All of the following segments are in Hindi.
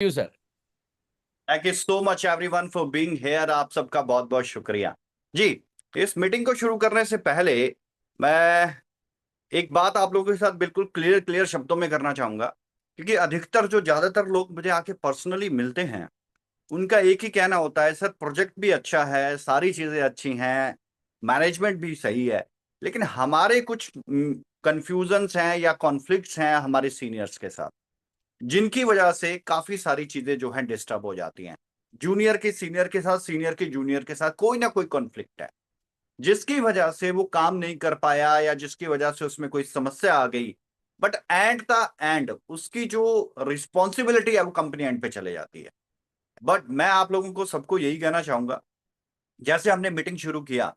You sir. Thank you so much everyone for being here. आप सबका बहुत बहुत शुक्रिया जी। इस मीटिंग को शुरू करने से पहले मैं एक बात आप लोगों के साथ बिल्कुल क्लियर क्लियर शब्दों में करना चाहूंगा, क्योंकि अधिकतर जो ज्यादातर लोग मुझे आके पर्सनली मिलते हैं उनका एक ही कहना होता है, सर प्रोजेक्ट भी अच्छा है, सारी चीजें अच्छी हैं, मैनेजमेंट भी सही है, लेकिन हमारे कुछ कंफ्यूजन्स हैं या कॉन्फ्लिक्ट्स हैं हमारे सीनियर्स के साथ, जिनकी वजह से काफी सारी चीजें जो हैं डिस्टर्ब हो जाती हैं। जूनियर के सीनियर के साथ, सीनियर के जूनियर के साथ कोई ना कोई कॉन्फ्लिक्ट है, जिसकी वजह से वो काम नहीं कर पाया या जिसकी वजह से उसमें कोई समस्या आ गई। बट एट द एंड उसकी जो रिस्पॉन्सिबिलिटी है वो कंपनी एंड पे चले जाती है। बट मैं आप लोगों को सबको यही कहना चाहूंगा, जैसे हमने मीटिंग शुरू किया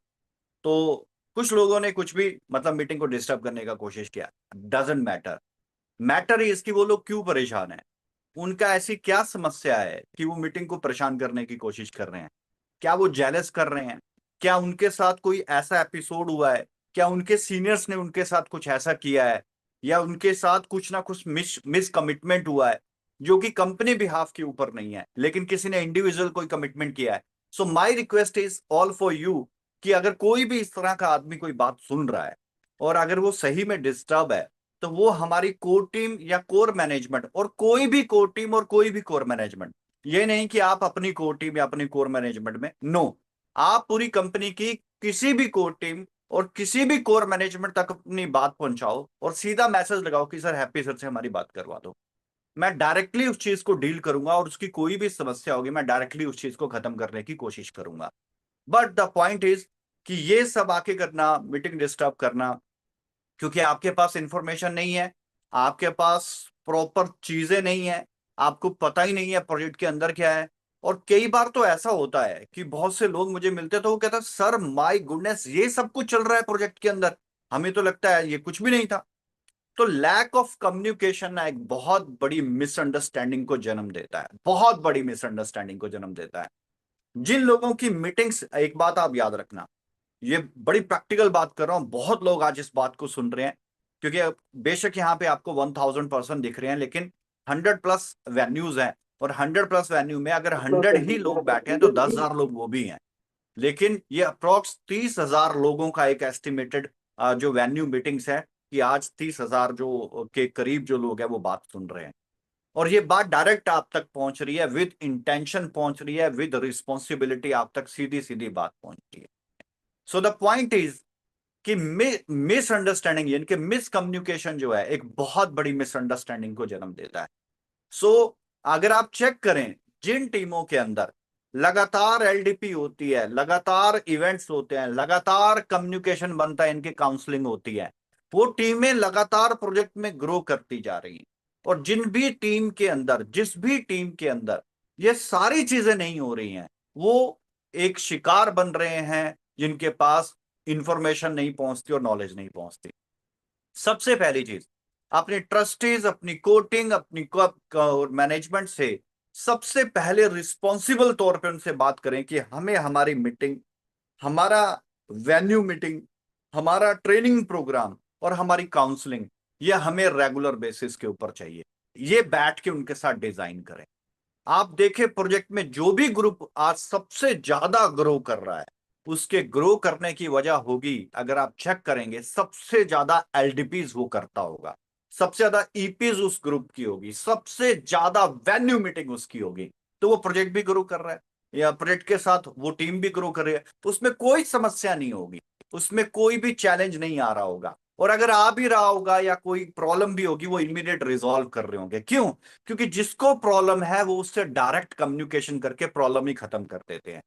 तो कुछ लोगों ने कुछ भी मतलब मीटिंग को डिस्टर्ब करने का कोशिश किया। Doesn't matter. मैटर ही इसकी वो लोग क्यों परेशान है, उनका ऐसी क्या समस्या है कि वो मीटिंग को परेशान करने की कोशिश कर रहे हैं। क्या वो जेलस कर रहे हैं? क्या उनके साथ कोई ऐसा एपिसोड हुआ है? क्या उनके सीनियर्स ने उनके साथ कुछ ऐसा किया है, या उनके साथ कुछ ना कुछ मिस कमिटमेंट हुआ है जो कि कंपनी बिहाफ के ऊपर नहीं है लेकिन किसी ने इंडिविजुअल कोई कमिटमेंट किया है? So my request is all for you कि अगर कोई भी इस तरह का आदमी कोई बात सुन रहा है और अगर वो सही में डिस्टर्ब है, तो वो हमारी कोर टीम या कोर मैनेजमेंट, और कोई भी कोर टीम और कोई भी कोर मैनेजमेंट, ये नहीं कि आप अपनी कोर टीम या अपनी कोर मैनेजमेंट में, नो, आप पूरी कंपनी की किसी भी कोर टीम और किसी भी कोर मैनेजमेंट तक अपनी बात पहुंचाओ और सीधा मैसेज लगाओ कि सर हैप्पी सर से हमारी बात करवा दो। मैं डायरेक्टली उस चीज को डील करूंगा और उसकी कोई भी समस्या होगी मैं डायरेक्टली उस चीज को खत्म करने की कोशिश करूंगा। बट द पॉइंट इज कि ये सब आके करना, मीटिंग डिस्टर्ब करना, क्योंकि आपके पास इंफॉर्मेशन नहीं है, आपके पास प्रॉपर चीजें नहीं है, आपको पता ही नहीं है प्रोजेक्ट के अंदर क्या है। और कई बार तो ऐसा होता है कि बहुत से लोग मुझे मिलते हैं तो वो कहता है सर माय गुडनेस ये सब कुछ चल रहा है प्रोजेक्ट के अंदर, हमें तो लगता है ये कुछ भी नहीं था। तो लैक ऑफ कम्युनिकेशन ना एक बहुत बड़ी मिसअंडरस्टैंडिंग को जन्म देता है, बहुत बड़ी मिसअंडरस्टैंडिंग को जन्म देता है। जिन लोगों की मीटिंग्स, एक बात आप याद रखना, ये बड़ी प्रैक्टिकल बात कर रहा हूं, बहुत लोग आज इस बात को सुन रहे हैं, क्योंकि बेशक यहाँ पे आपको 1000 पर्सन दिख रहे हैं लेकिन 100+ वेन्यूज हैं, और 100+ वेन्यू में अगर 100 ही लोग बैठे हैं तो 10,000 लोग वो भी हैं। लेकिन ये अप्रोक्स 30,000 लोगों का एक एस्टिमेटेड जो वेन्यू मीटिंग्स है, कि आज 30,000 जो के करीब जो लोग हैं वो बात सुन रहे हैं, और ये बात डायरेक्ट आप तक पहुंच रही है, विद इंटेंशन पहुंच रही है, विद रिस्पॉन्सिबिलिटी आप तक सीधी सीधी बात पहुंच रही है। सो द पॉइंट इज कि मिसअंडरस्टैंडिंग यानी कि मिसकम्युनिकेशन जो है एक बहुत बड़ी मिसअंडरस्टैंडिंग को जन्म देता है। सो अगर आप चेक करें, जिन टीमों के अंदर लगातार एलडीपी होती है, लगातार इवेंट्स होते हैं, लगातार कम्युनिकेशन बनता है, इनकी काउंसलिंग होती है, वो टीमें लगातार प्रोजेक्ट में ग्रो करती जा रही हैं। और जिन भी टीम के अंदर, जिस भी टीम के अंदर ये सारी चीजें नहीं हो रही हैं, वो एक शिकार बन रहे हैं जिनके पास इंफॉर्मेशन नहीं पहुंचती और नॉलेज नहीं पहुंचती। सबसे पहली चीज, अपने ट्रस्टीज, अपनी कोटिंग, अपनी मैनेजमेंट से सबसे पहले रिस्पॉन्सिबल तौर पे उनसे बात करें कि हमें हमारी मीटिंग, हमारा वेन्यू मीटिंग, हमारा ट्रेनिंग प्रोग्राम और हमारी काउंसलिंग, ये हमें रेगुलर बेसिस के ऊपर चाहिए। ये बैठ के उनके साथ डिजाइन करें। आप देखें प्रोजेक्ट में जो भी ग्रुप आज सबसे ज्यादा ग्रो कर रहा है, उसके ग्रो करने की वजह होगी, अगर आप चेक करेंगे सबसे ज्यादा एलडीपीज वो करता होगा, सबसे ज्यादा ईपीज उस ग्रुप की होगी, सबसे ज्यादा वेन्यू मीटिंग उसकी होगी। तो वो प्रोजेक्ट भी ग्रो कर रहा है या प्रोजेक्ट के साथ वो टीम भी ग्रो कर रही है, तो उसमें कोई समस्या नहीं होगी, उसमें कोई भी चैलेंज नहीं आ रहा होगा। और अगर आ भी रहा होगा या कोई प्रॉब्लम भी होगी, वो इमीडिएट रिजॉल्व कर रहे होंगे। क्यों? क्योंकि जिसको प्रॉब्लम है वो उससे डायरेक्ट कम्युनिकेशन करके प्रॉब्लम ही खत्म कर देते हैं।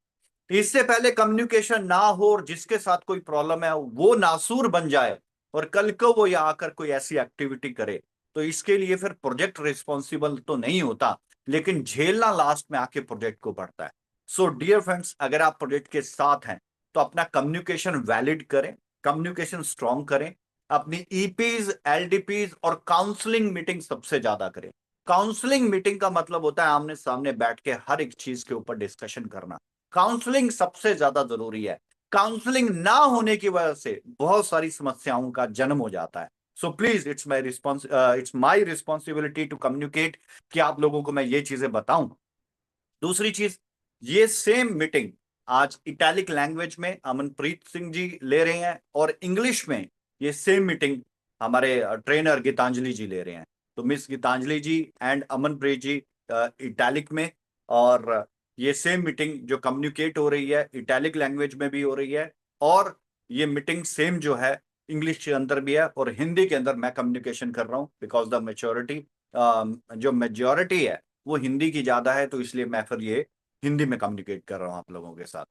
इससे पहले कम्युनिकेशन ना हो और जिसके साथ कोई प्रॉब्लम है वो नासूर बन जाए और कल को वो यहाँ आकर कोई ऐसी एक्टिविटी करे, तो इसके लिए फिर प्रोजेक्ट रिस्पॉन्सिबल तो नहीं होता, लेकिन झेलना लास्ट में आके प्रोजेक्ट को बढ़ता है। सो डियर फ्रेंड्स, अगर आप प्रोजेक्ट के साथ हैं तो अपना कम्युनिकेशन वैलिड करें, कम्युनिकेशन स्ट्रॉन्ग करें, अपनी ईपीज, एलडीपीज और काउंसलिंग मीटिंग सबसे ज्यादा करें। काउंसलिंग मीटिंग का मतलब होता है आमने सामने बैठ के हर एक चीज के ऊपर डिस्कशन करना। काउंसलिंग सबसे ज्यादा जरूरी है। काउंसलिंग ना होने की वजह से बहुत सारी समस्याओं का जन्म हो जाता है। So please it's my responsibility to communicate कि आप लोगों को मैं ये चीजें बताऊं। दूसरी चीज, ये सेम मीटिंग आज इटैलिक लैंग्वेज में अमनप्रीत सिंह जी ले रहे हैं और इंग्लिश में ये सेम मीटिंग हमारे ट्रेनर गीतांजलि जी ले रहे हैं। तो miss Geetanjali ji and Amanpreet ji italic में, और ये सेम मीटिंग जो कम्युनिकेट हो रही है इटैलिक लैंग्वेज में भी हो रही है, और ये मीटिंग सेम जो है इंग्लिश के अंदर भी है और हिंदी के अंदर मैं कम्युनिकेशन कर रहा हूँ, बिकॉज द मेच्योरिटी जो मेजोरिटी है वो हिंदी की ज्यादा है, तो इसलिए मैं फिर ये हिंदी में कम्युनिकेट कर रहा हूँ आप लोगों के साथ।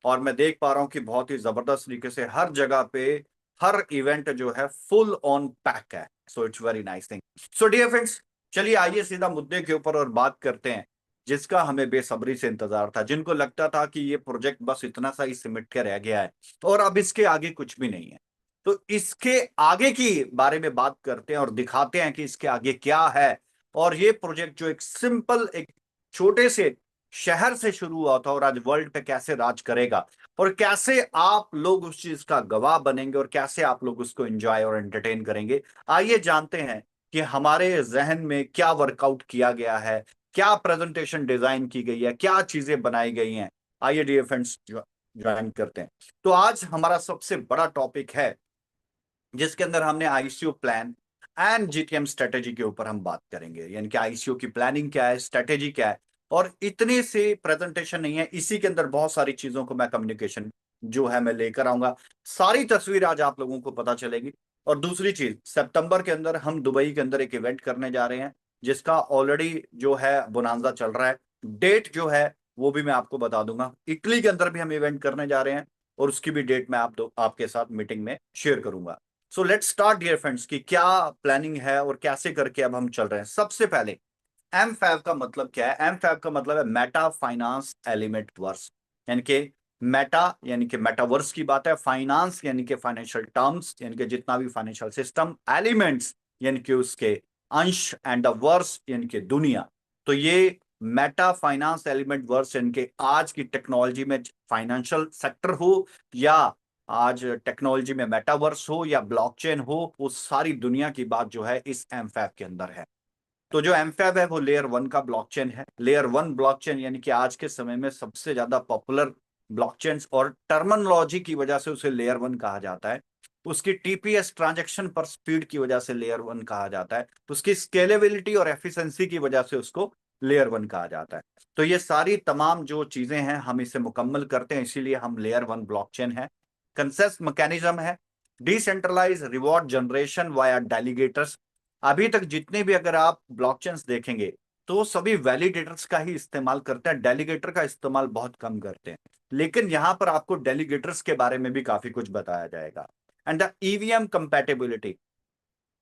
और मैं देख पा रहा हूँ कि बहुत ही जबरदस्त तरीके से हर जगह पे हर इवेंट जो है फुल ऑन पैक है। So it's very nice thing. So dear friends, चलिए आइए सीधा मुद्दे के ऊपर और बात करते हैं, जिसका हमें बेसब्री से इंतजार था, जिनको लगता था कि ये प्रोजेक्ट बस इतना सा ही सिमट के रह गया है और अब इसके आगे कुछ भी नहीं है। तो इसके आगे की बारे में बात करते हैं और दिखाते हैं कि इसके आगे क्या है। और ये प्रोजेक्ट जो एक सिंपल एक छोटे से शहर से शुरू हुआ था और आज वर्ल्ड पे कैसे राज करेगा, और कैसे आप लोग उस चीज का गवाह बनेंगे और कैसे आप लोग उसको एंजॉय और एंटरटेन करेंगे, आइए जानते हैं कि हमारे जहन में क्या वर्कआउट किया गया है, क्या प्रेजेंटेशन डिजाइन की गई है, क्या चीजें बनाई गई हैं। आइए डियर फ्रेंड्स ज्वाइन करते हैं। तो आज हमारा सबसे बड़ा टॉपिक है जिसके अंदर हमने ICU plan and GTM strategy के ऊपर हम बात करेंगे, यानी कि आईसीयू की प्लानिंग क्या है, स्ट्रेटेजी क्या है। और इतने से प्रेजेंटेशन नहीं है, इसी के अंदर बहुत सारी चीजों को मैं कम्युनिकेशन जो है मैं लेकर आऊंगा, सारी तस्वीर आज आप लोगों को पता चलेगी। और दूसरी चीज, सितंबर के अंदर हम दुबई के अंदर एक इवेंट करने जा रहे हैं, जिसका ऑलरेडी जो है बोनांजा चल रहा है। डेट जो है वो भी मैं आपको बता दूंगा। इटली के अंदर भी हम इवेंट करने जा रहे हैं और उसकी भी डेट मैं आपके साथ मीटिंग में शेयर करूंगा। So let's start dear friends कि क्या प्लानिंग है और कैसे करके अब हम चल रहे हैं। सबसे पहले एम फैब का मतलब क्या है? एम फैब का मतलब है मेटा फाइनेंस एलिमेंट वर्स, यानी कि मेटा यानी कि मेटावर्स की बात है, फाइनेंस यानी कि फाइनेंशियल टर्म्स यानी कि जितना भी फाइनेंशियल सिस्टम, एलिमेंट्स यानी कि उसके अंश, एंड द वर्स यानी कि दुनिया। तो ये मेटा फाइनेंस एलिमेंट वर्स यानी कि आज की टेक्नोलॉजी में फाइनेंशियल सेक्टर हो या आज टेक्नोलॉजी में मेटावर्स हो या ब्लॉकचेन हो, वो सारी दुनिया की बात जो है इस एमफैब के अंदर है। तो जो एमफैब है वो लेयर 1 का ब्लॉकचेन है। लेयर 1 ब्लॉकचेन यानी कि आज के समय में सबसे ज्यादा पॉपुलर ब्लॉकचेन, और टर्मिनोलॉजी की वजह से उसे लेयर 1 कहा जाता है। उसकी टीपीएस ट्रांजैक्शन पर स्पीड की वजह से लेयर 1 कहा जाता है। उसकी स्केलेबिलिटी और एफिशिएंसी की वजह से उसको लेयर 1 कहा जाता है। तो ये सारी तमाम जो चीजें हैं हम इसे मुकम्मल करते हैं, इसीलिए हम लेयर 1 ब्लॉकचेन है। कंसेंसस मैकेनिज्म है डिसेंट्रलाइज रिवॉर्ड जनरेशन वाया डेलीगेटर्स। अभी तक जितने भी अगर आप ब्लॉकचेन्स देखेंगे तो सभी वैलिडेटर्स का ही इस्तेमाल करते हैं, डेलीगेटर का इस्तेमाल बहुत कम करते हैं। लेकिन यहां पर आपको डेलीगेटर्स के बारे में भी काफी कुछ बताया जाएगा। एंड द ईवीएम कंपैटिबिलिटी,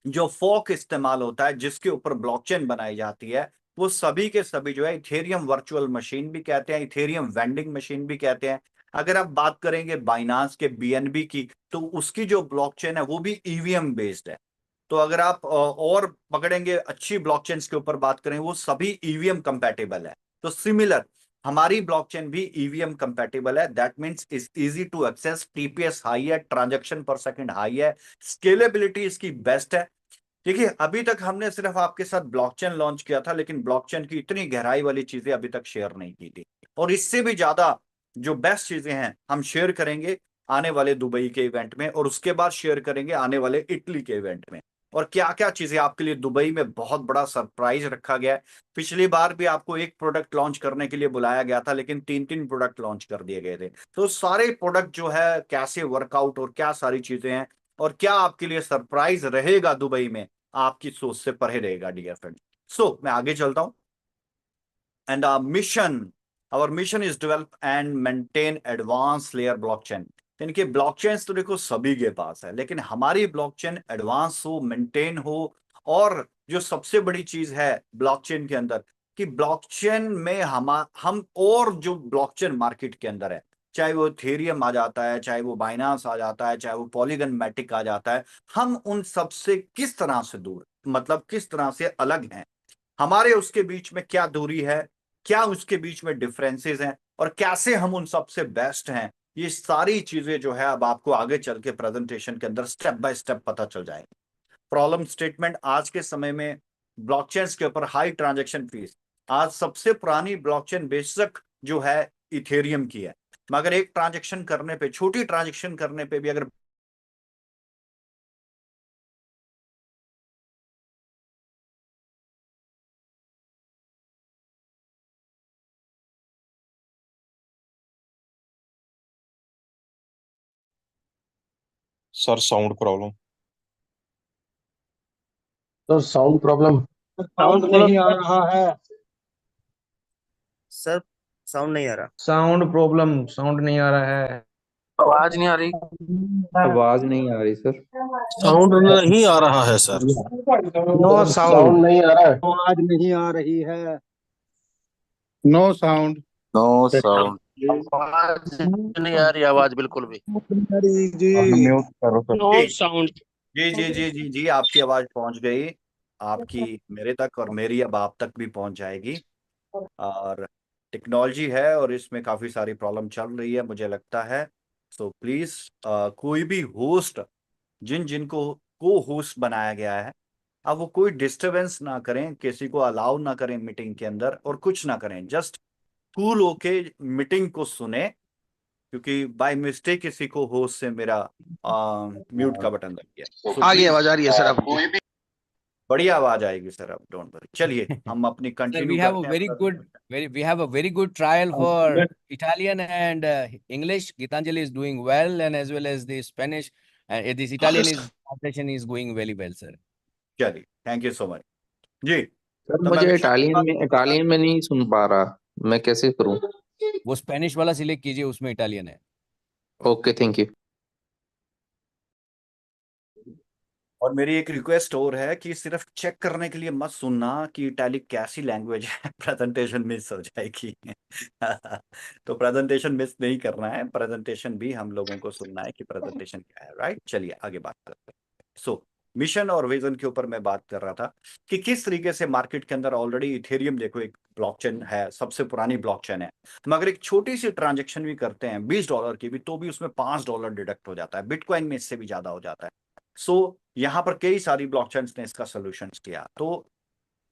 जो फोक इस्तेमाल होता है जिसके ऊपर ब्लॉकचेन बनाई जाती है, वो सभी के सभी जो है इथेरियम वर्चुअल मशीन भी कहते हैं, इथेरियम वेंडिंग मशीन भी कहते हैं। अगर आप बात करेंगे बाइनांस के बीएनबी की, तो उसकी जो ब्लॉकचेन है वो भी ईवीएम बेस्ड है। तो अगर आप और पकड़ेंगे अच्छी ब्लॉकचेन्स के ऊपर बात करें, वो सभी ईवीएम कंपैटिबल है। तो सिमिलर हमारी ब्लॉकचेन भी ईवीएम कंपैटिबल है। That means is easy to access, TPS high है, ट्रांजैक्शन पर सेकंड हाई है, स्केलेबिलिटी इसकी बेस्ट है। देखिए अभी तक हमने सिर्फ आपके साथ ब्लॉकचेन लॉन्च किया था, लेकिन ब्लॉकचेन की इतनी गहराई वाली चीजें अभी तक शेयर नहीं की थी। और इससे भी ज्यादा जो बेस्ट चीजें हैं हम शेयर करेंगे आने वाले दुबई के इवेंट में, और उसके बाद शेयर करेंगे आने वाले इटली के इवेंट में। और क्या क्या चीजें आपके लिए दुबई में बहुत बड़ा सरप्राइज रखा गया है। पिछली बार भी आपको एक प्रोडक्ट लॉन्च करने के लिए बुलाया गया था, लेकिन तीन तीन प्रोडक्ट लॉन्च कर दिए गए थे। तो सारे प्रोडक्ट जो है कैसे वर्कआउट और क्या सारी चीजें हैं और क्या आपके लिए सरप्राइज रहेगा दुबई में, आपकी सोच से परे रहेगा डियर फ्रेंड। सो मैं आगे चलता हूं। And our mission is develop and maintain advance layer blockchain. यानी कि ब्लॉकचेन तो देखो सभी के पास है, लेकिन हमारी ब्लॉकचेन एडवांस हो, मेंटेन हो। और जो सबसे बड़ी चीज है ब्लॉकचेन के अंदर, कि ब्लॉकचेन में हम और जो ब्लॉकचेन मार्केट के अंदर है, चाहे वो थेरियम आ जाता है, चाहे वो बाइनांस आ जाता है, चाहे वो पॉलीगन मैटिक आ जाता है, हम उन सब से किस तरह से दूर, मतलब किस तरह से अलग हैं, हमारे उसके बीच में क्या दूरी है, क्या उसके बीच में डिफरेंसेस हैं, और कैसे हम उन सबसे बेस्ट हैं। ये सारी चीजें जो है अब आपको आगे चल के प्रेजेंटेशन के अंदर स्टेप बाय स्टेप पता चल जाएगी। प्रॉब्लम स्टेटमेंट आज के समय में ब्लॉकचेन के ऊपर हाई ट्रांजैक्शन फीस। आज सबसे पुरानी ब्लॉकचेन बेशक जो है इथेरियम की है, मगर एक ट्रांजैक्शन करने पे, छोटी ट्रांजैक्शन करने पे भी अगर सर साउंड प्रॉब्लम। तो साउंड प्रॉब्लम। साउंड नहीं आ रहा है सर, साउंड नहीं आ रहा। साउंड प्रॉब्लम, साउंड नहीं आ रहा है। आवाज नहीं आ रही। आवाज नहीं आ रही सर। साउंड नहीं आ रहा है सर। नो साउंड नहीं आ रहा है। आवाज नहीं आ रही है। No sound. No sound. आवाज नहीं आ रही, आवाज बिल्कुल भी। म्यूट करो सर। नो जी साउंड। जी जी जी जी जी, आपकी आवाज पहुंच गई, आपकी मेरे तक और मेरी अब आप तक भी पहुंच जाएगी। और टेक्नोलॉजी है और इसमें काफी सारी प्रॉब्लम चल रही है मुझे लगता है। सो प्लीज कोई भी होस्ट, जिन जिनको को होस्ट बनाया गया है, अब वो कोई डिस्टरबेंस ना करें, किसी को अलाउ ना करें मीटिंग के अंदर और कुछ ना करें, जस्ट कूल होके मीटिंग को सुने, क्योंकि बाय मिस्टेक किसी को होस्ट से मेरा म्यूट का बटन दब गया। सो आगे प्लीज, आवाज आ रही है सर आपको। बढ़िया आवाज आएगी सर, अब डोंट वरी। चलिए हम अपनी Sir, कंटिन्यू करते हैं we have a very good trial for Italian and English. Gitanjali is doing well, and as well as the Spanish. And this Italian is translation is going very well, sir. चलिए, थैंक यू सो मच जी। सर तो मैं मुझे विषय की बात इटालियन में नहीं सुन पा रहा, मैं कैसे करूं? वो स्पेनिश वाला सिलेक्ट कीजिए, उसमें इटालियन है। Okay thank you. और मेरी एक रिक्वेस्ट और है कि सिर्फ चेक करने के लिए मत सुनना कि इटैलिक कैसी लैंग्वेज है, प्रेजेंटेशन मिस हो जाएगी। तो प्रेजेंटेशन मिस नहीं करना है, प्रेजेंटेशन भी हम लोगों को सुनना है कि प्रेजेंटेशन क्या है, राइट। चलिए आगे बात करते हैं। सो मिशन और विजन के ऊपर मैं बात कर रहा था कि किस तरीके से मार्केट के अंदर ऑलरेडी इथेरियम देखो एक ब्लॉकचेन है, सबसे पुरानी ब्लॉकचेन है, मगर एक छोटी सी ट्रांजेक्शन भी करते हैं $20 की भी, तो भी उसमें $5 डिडक्ट हो जाता है, बिटकॉइन में इससे भी ज्यादा हो जाता है। सो यहाँ पर कई सारी ब्लॉकचेन्स ने इसका सोल्यूशन किया। तो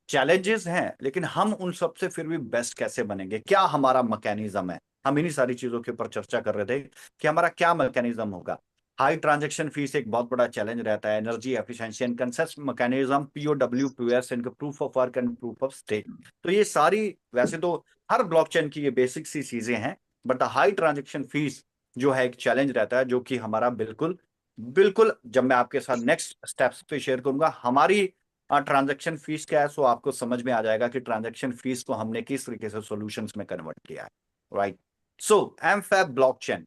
चैलेंजेस हैं, लेकिन हम उन सब से फिर भी बेस्ट कैसे बनेंगे, क्या हमारा मैकेनिज्म है, हम इन्हीं सारी चीजों के ऊपर चर्चा कर रहे थे कि हमारा क्या मैकेनिज्म होगा। हाई ट्रांजैक्शन फीस एक बहुत बड़ा चैलेंज रहता है, energy efficiency and concept mechanism, POW, POS and proof of work and proof of stake. तो ये सारी, वैसे तो हर ब्लॉकचेन की ये बेसिक सी चीजें हैं, but the high transaction fees जो है एक चैलेंज रहता है, जो कि हमारा बिल्कुल बिल्कुल, जब मैं आपके साथ नेक्स्ट स्टेप्स पे शेयर करूंगा हमारी ट्रांजैक्शन फीस क्या है, सो आपको समझ में आ जाएगा कि ट्रांजैक्शन फीस को हमने किस तरीके से सॉल्यूशंस में कन्वर्ट किया है, राइट। सो एमफैब ब्लॉकचेन,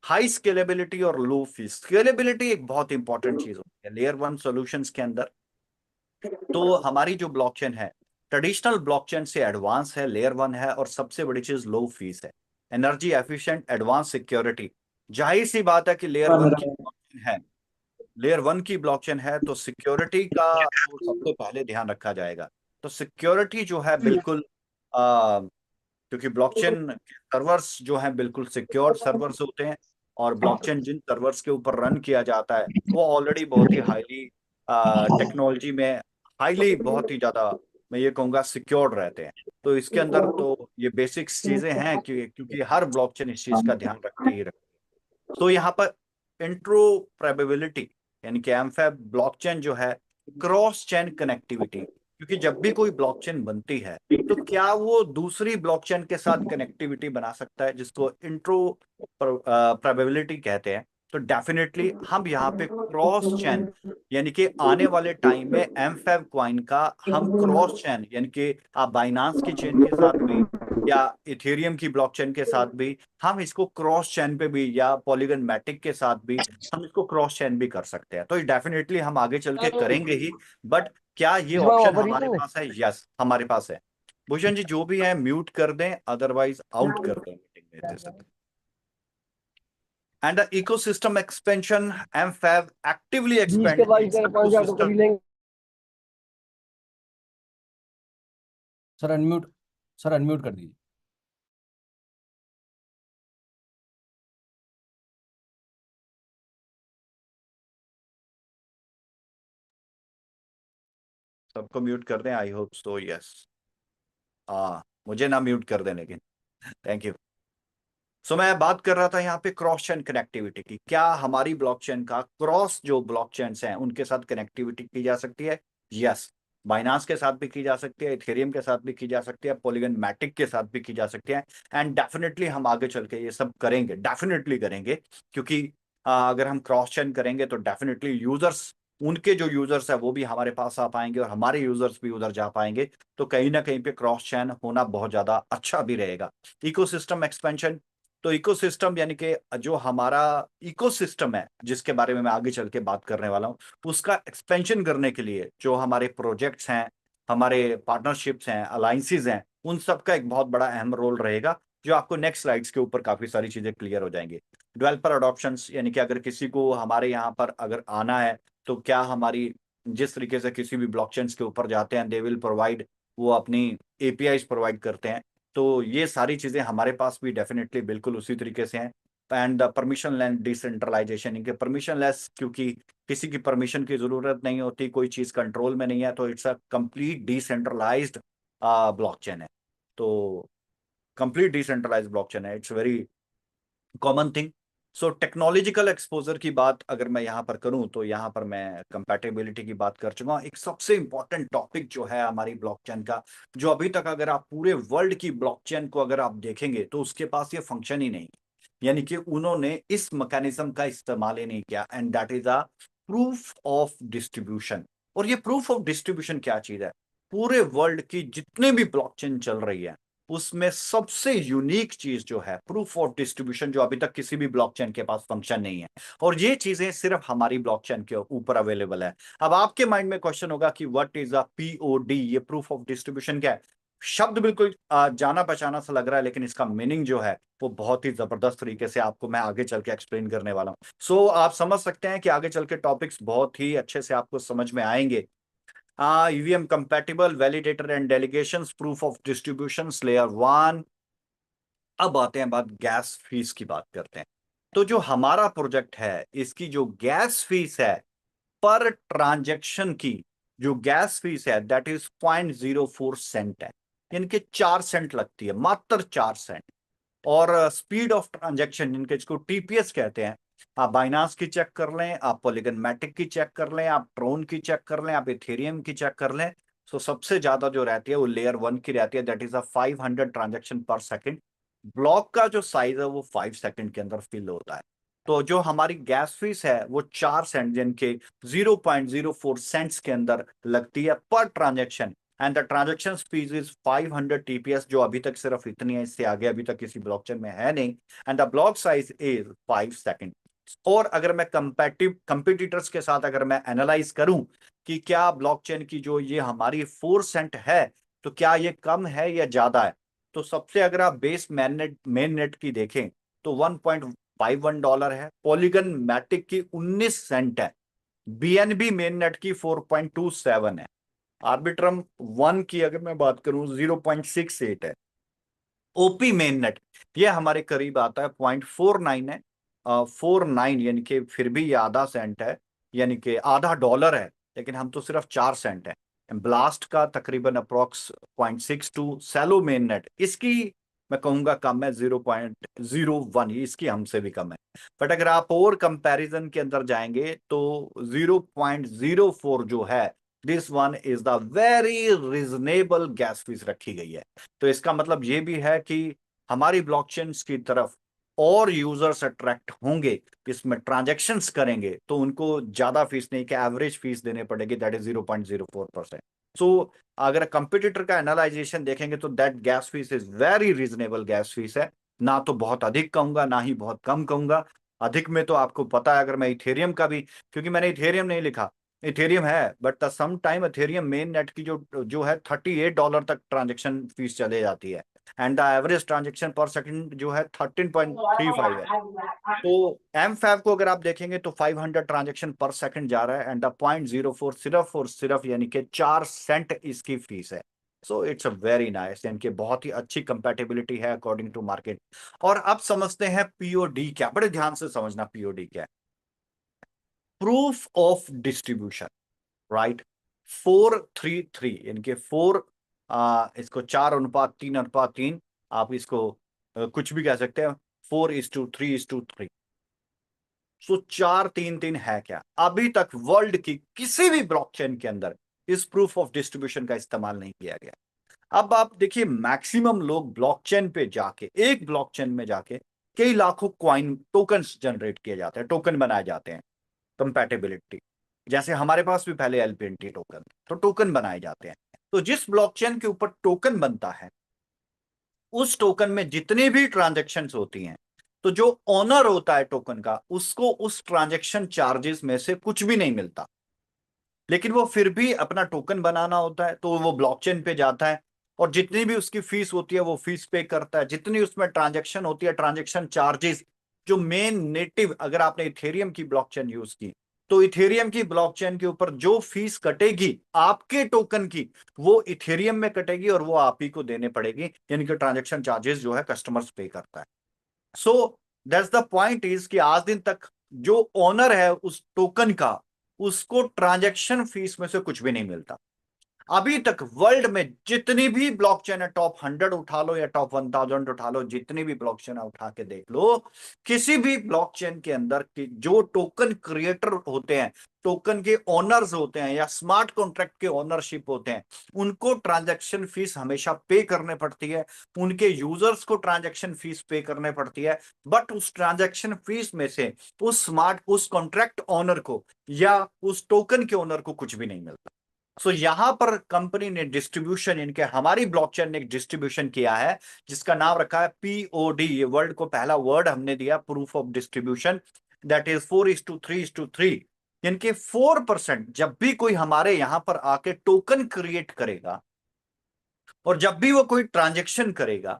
हाई स्केलेबिलिटी और लो फीस। स्केलेबिलिटी एक बहुत इंपॉर्टेंट चीज होती है लेयर वन सॉल्यूशंस के अंदर। तो हमारी जो ब्लॉकचेन है ट्रेडिशनल ब्लॉकचेन से एडवांस है, लेयर वन है, और सबसे बड़ी चीज लो फीस है, एनर्जी एफिशिएंट, एडवांस सिक्योरिटी। जाहिर सी बात है कि लेयर वन की blockchain है, लेयर वन की ब्लॉकचेन है, तो सिक्योरिटी का तो सबसे पहले ध्यान रखा जाएगा। तो सिक्योरिटी जो है बिल्कुल क्योंकि ब्लॉकचेन सर्वर्स जो हैं बिल्कुल सिक्योर सर्वर्स होते हैं, और ब्लॉकचेन जिन सर्वर्स के ऊपर रन किया जाता है वो ऑलरेडी बहुत ही हाईली टेक्नोलॉजी में हाईली, बहुत ही ज्यादा मैं ये कहूँगा सिक्योर्ड रहते हैं। तो इसके अंदर तो ये बेसिक्स चीजें हैं कि क्योंकि हर ब्लॉकचेन इस चीज का ध्यान रखते ही रखते हैं। तो यहाँ पर इंट्रोपरेबिलिटी, यानी कि एमफैब ब्लॉकचेन जो है क्रॉस चेन कनेक्टिविटी, क्योंकि जब भी कोई ब्लॉकचेन बनती है तो क्या वो दूसरी ब्लॉकचेन के साथ कनेक्टिविटी बना सकता है, जिसको इंट्रो प्रोबेबिलिटी कहते हैं। तो डेफिनेटली हम यहाँ पे क्रॉस चेन, यानी कि आने वाले टाइम में एमफैब क्वाइन का हम क्रॉस चेन, यानी कि आप बाइनांस की चेन के साथ भी या इथेरियम की ब्लॉकचेन के साथ भी, हम इसको क्रॉस चेन पे भी या पॉलीगन मैटिक के साथ भी हम इसको क्रॉस चेन भी कर सकते हैं। तो डेफिनेटली हम आगे चल के करेंगे ही, बट क्या ये ऑप्शन हमारे पास है? यस, हमारे पास है। भूषण जी जो भी है म्यूट कर दें, अदरवाइज आउट कर दें मीटिंग में से। And the ecosystem expansion, MFAB actively expand its ecosystem. Sir unmute कर दीजिए। सबको म्यूट कर दें, आई होप सो, यस। मुझे ना म्यूट कर दें लेकिन, थैंक यू। सो मैं बात कर रहा था यहाँ पे क्रॉस चेन कनेक्टिविटी की। क्या हमारी ब्लॉकचेन का क्रॉस जो ब्लॉकचेन्स हैं उनके साथ कनेक्टिविटी की जा सकती है? यस, बाइनांस के साथ भी की जा सकती है, इथेरियम के साथ भी की जा सकती है, पॉलीगन मैटिक के साथ भी की जा सकती है। एंड डेफिनेटली हम आगे चल के ये सब करेंगे, डेफिनेटली करेंगे, क्योंकि अगर हम क्रॉस चेन करेंगे तो डेफिनेटली यूजर्स, उनके जो यूजर्स है वो भी हमारे पास आ पाएंगे और हमारे यूजर्स भी उधर जा पाएंगे। तो कहीं ना कहीं पे क्रॉस चेन होना बहुत ज्यादा अच्छा भी रहेगा। इकोसिस्टम एक्सपेंशन, तो इकोसिस्टम यानी कि जो हमारा इकोसिस्टम है जिसके बारे में मैं आगे चल के बात करने वाला हूं, उसका एक्सपेंशन करने के लिए जो हमारे प्रोजेक्ट्स हैं, हमारे पार्टनरशिप्स हैं, अलायंसेस हैं, उन सब का एक बहुत बड़ा अहम रोल रहेगा, जो आपको नेक्स्ट स्लाइड्स के ऊपर काफी सारी चीजें क्लियर हो जाएंगी। डेवलपर अडॉप्शंस, यानी कि अगर किसी को हमारे यहाँ पर अगर आना है तो क्या हमारी, जिस तरीके से किसी भी ब्लॉकचेन्स के ऊपर जाते हैं, दे विल प्रोवाइड, वो अपनी एपीआईज प्रोवाइड करते हैं। तो ये सारी चीजें हमारे पास भी डेफिनेटली बिल्कुल उसी तरीके से हैं। एंड परमिशन लेस डिसेंट्रलाइजेशन, इनके परमिशन लेस, क्योंकि किसी की परमिशन की जरूरत नहीं होती, कोई चीज कंट्रोल में नहीं है, तो it's a complete decentralised blockchain है। तो कंप्लीट डिसेंट्रलाइज्ड ब्लॉकचेन है, it's very common thing. So technological exposure की बात अगर मैं यहाँ पर करूँ तो यहाँ पर मैं कंपैटिबिलिटी की बात कर चुका हूँ। एक सबसे इंपॉर्टेंट टॉपिक जो है हमारी ब्लॉकचेन का, जो अभी तक अगर आप पूरे वर्ल्ड की ब्लॉकचेन को अगर आप देखेंगे तो उसके पास ये फंक्शन ही नहीं, यानी कि उन्होंने इस मैकेनिज्म का इस्तेमाल ही नहीं किया, and that is a proof of distribution. और ये प्रूफ ऑफ डिस्ट्रीब्यूशन क्या चीज है? पूरे वर्ल्ड की जितने भी ब्लॉकचेन चल रही है उसमें सबसे यूनिक चीज जो है प्रूफ ऑफ डिस्ट्रीब्यूशन, जो अभी तक किसी भी ब्लॉकचेन के पास फंक्शन नहीं है, और ये चीजें सिर्फ हमारी ब्लॉकचेन के ऊपर अवेलेबल है। अब आपके माइंड में क्वेश्चन होगा कि व्हाट इज अ पीओडी, ये प्रूफ ऑफ डिस्ट्रीब्यूशन क्या है? शब्द बिल्कुल जाना पहचाना सा लग रहा है, लेकिन इसका मीनिंग जो है वो बहुत ही जबरदस्त तरीके से आपको मैं आगे चल के एक्सप्लेन करने वाला हूं। सो आप समझ सकते हैं कि आगे चल के टॉपिक्स बहुत ही अच्छे से आपको समझ में आएंगे। EVM compatible, validator and delegations, proof of distributions, layer 1। अब आते हैं बात गैस फीस की, बात करते हैं। तो जो हमारा प्रोजेक्ट है इसकी जो गैस फीस है पर ट्रांजैक्शन की, जो गैस फीस है दैट इज 0.04 सेंट है, यानी कि 4 सेंट लगती है, मात्र 4 सेंट। और स्पीड ऑफ ट्रांजैक्शन, जिनके इसको टीपीएस कहते हैं, आप बाइनांस की चेक कर लें, आप पॉलीगन मैटिक की चेक कर लें, आप ट्रोन की चेक कर लें, आप इथेरियम की चेक कर लें, तो सबसे ज्यादा जो रहती है वो लेयर 1 की रहती है, that is a 500 transaction per second. Block का जो साइज है वो 5 सेकंड के अंदर फिल होता है। तो जो हमारी गैस फीस है वो 4 सेंट, जिनके 0.04 सेंट्स के अंदर लगती है पर transaction, and the transaction fees is 500 TPS, जो अभी तक सिर्फ इतनी है, इससे आगे अभी तक किसी ब्लॉकचेन में है नहीं। And the block size is 5 second. और अगर मैं कंपिटिटर्स के साथ अगर मैं एनालाइज करूं कि क्या ब्लॉकचेन की जो ये हमारी 4 सेंट है, तो क्या ये कम है या ज्यादा है, तो सबसे अगर आप बेस मेन नेट की देखें तो $1.51 है, पॉलीगन मैटिक की 19 सेंट है, बीएनबी मेन नेट की 4.27 है, आर्बिट्रम 1 की अगर मैं बात करूं 0.68 है, ओपी मेन नेट ये हमारे करीब आता है 0.49 है, 49, यानी कि फिर भी ये आधा सेंट है, यानी कि आधा डॉलर है, लेकिन हम तो सिर्फ 4 सेंट है। ब्लास्ट का तकरीबन अप्रोक्स 0.62, सैलो मेन नेट इसकी मैं कहूंगा कम है, 0.01, इसकी हमसे भी कम है। बट अगर आप और कंपैरिजन के अंदर जाएंगे तो 0.04 जो है, this one is the very reasonable gas fees रखी गई है। तो इसका मतलब ये भी है कि हमारी ब्लॉकचेन्स की तरफ और यूजर्स अट्रैक्ट होंगे, इसमें ट्रांजैक्शंस करेंगे, तो उनको ज्यादा फीस नहीं कि एवरेज फीस देने पड़ेगी, दैट इज 0.04%। सो अगर कंपटीटर का एनालाइजेशन देखेंगे तो that gas fees is very reasonable gas fees है, ना तो बहुत अधिक कहूंगा ना ही बहुत कम कहूंगा। अधिक में तो आपको पता है, अगर मैं इथेरियम का भी, क्योंकि मैंने इथेरियम नहीं लिखा, इथेरियम है, but some time Ethereum main net की जो है $38 तक ट्रांजेक्शन फीस चले जाती है, एंड द एवरेज ट्रांजेक्शन पर सेकंड जो है 13.35 है। तो एम फैब को अगर आप देखेंगे तो 500 ट्रांजेक्शन पर सेकंड जा रहा है, एंड द 0.04 सिर्फ और सिर्फ यानी कि 4 सेंट इसकी फीस है। So it's a very nice, यानी कि बहुत ही अच्छी कंपैटिबिलिटी है अकॉर्डिंग टू मार्केट। और अब समझते हैं पीओडी क्या, बड़े ध्यान से समझना पीओडी क्या है। Proof of distribution, right? 4:3:3 इनके 4 इसको 4:3:3 आप इसको कुछ भी कह सकते हैं 4:3:3 सो 4:3:3 है क्या? अभी तक वर्ल्ड की किसी भी ब्लॉकचेन के अंदर इस प्रूफ ऑफ डिस्ट्रीब्यूशन का इस्तेमाल नहीं किया गया। अब आप देखिए मैक्सिमम लोग ब्लॉकचेन पे जाके एक ब्लॉकचेन में जाके कई लाखों क्वाइन टोकन्स जनरेट किए जाते हैं, टोकन बनाए जाते हैं। कंपैटिबिलिटी जैसे हमारे पास भी पहले एलपीएनटी टोकन, तो टोकन बनाए जाते हैं। तो जिस ब्लॉकचेन के ऊपर टोकन बनता है उस टोकन में जितनी भी ट्रांजैक्शंस होती हैं, तो जो ऑनर होता है टोकन का उसको उस ट्रांजैक्शन चार्जेस में से कुछ भी नहीं मिलता, लेकिन वो फिर भी अपना टोकन बनाना होता है तो वो ब्लॉकचेन पे जाता है और जितनी भी उसकी फीस होती है वो फीस पे करता है। जितनी उसमें ट्रांजैक्शन होती है ट्रांजैक्शन चार्जेस, जो मेन नेटिव, अगर आपने इथेरियम की ब्लॉकचेन यूज की तो इथेरियम की ब्लॉकचेन के ऊपर जो फीस कटेगी आपके टोकन की वो इथेरियम में कटेगी और वो आप ही को देने पड़ेगी, यानी कि ट्रांजैक्शन चार्जेस जो है कस्टमर्स पे करता है। So that's the point is कि आज दिन तक जो ओनर है उस टोकन का उसको ट्रांजैक्शन फीस में से कुछ भी नहीं मिलता। अभी तक वर्ल्ड में जितनी भी ब्लॉकचेन है, टॉप 100 उठा लो या टॉप 1000 उठा लो, जितनी भी ब्लॉकचेन है उठा के देख लो, किसी भी ब्लॉकचेन के अंदर की जो टोकन क्रिएटर होते हैं, टोकन के ओनर्स होते हैं या स्मार्ट कॉन्ट्रैक्ट के ओनरशिप होते हैं, उनको ट्रांजैक्शन फीस हमेशा पे करने पड़ती है, उनके यूजर्स को ट्रांजैक्शन फीस पे करने पड़ती है। बट उस ट्रांजैक्शन फीस में से उस कॉन्ट्रैक्ट ओनर को या उस टोकन के ओनर को कुछ भी नहीं मिलता। सो यहां पर कंपनी ने डिस्ट्रीब्यूशन, इनके हमारी ब्लॉकचेन ने एक डिस्ट्रीब्यूशन किया है जिसका नाम रखा है पीओडी। ये वर्ल्ड को पहला वर्ड हमने दिया, proof of distribution, that is 4:3:3। इनके 4% जब भी कोई हमारे यहां पर आके टोकन क्रिएट करेगा और जब भी वो कोई ट्रांजेक्शन करेगा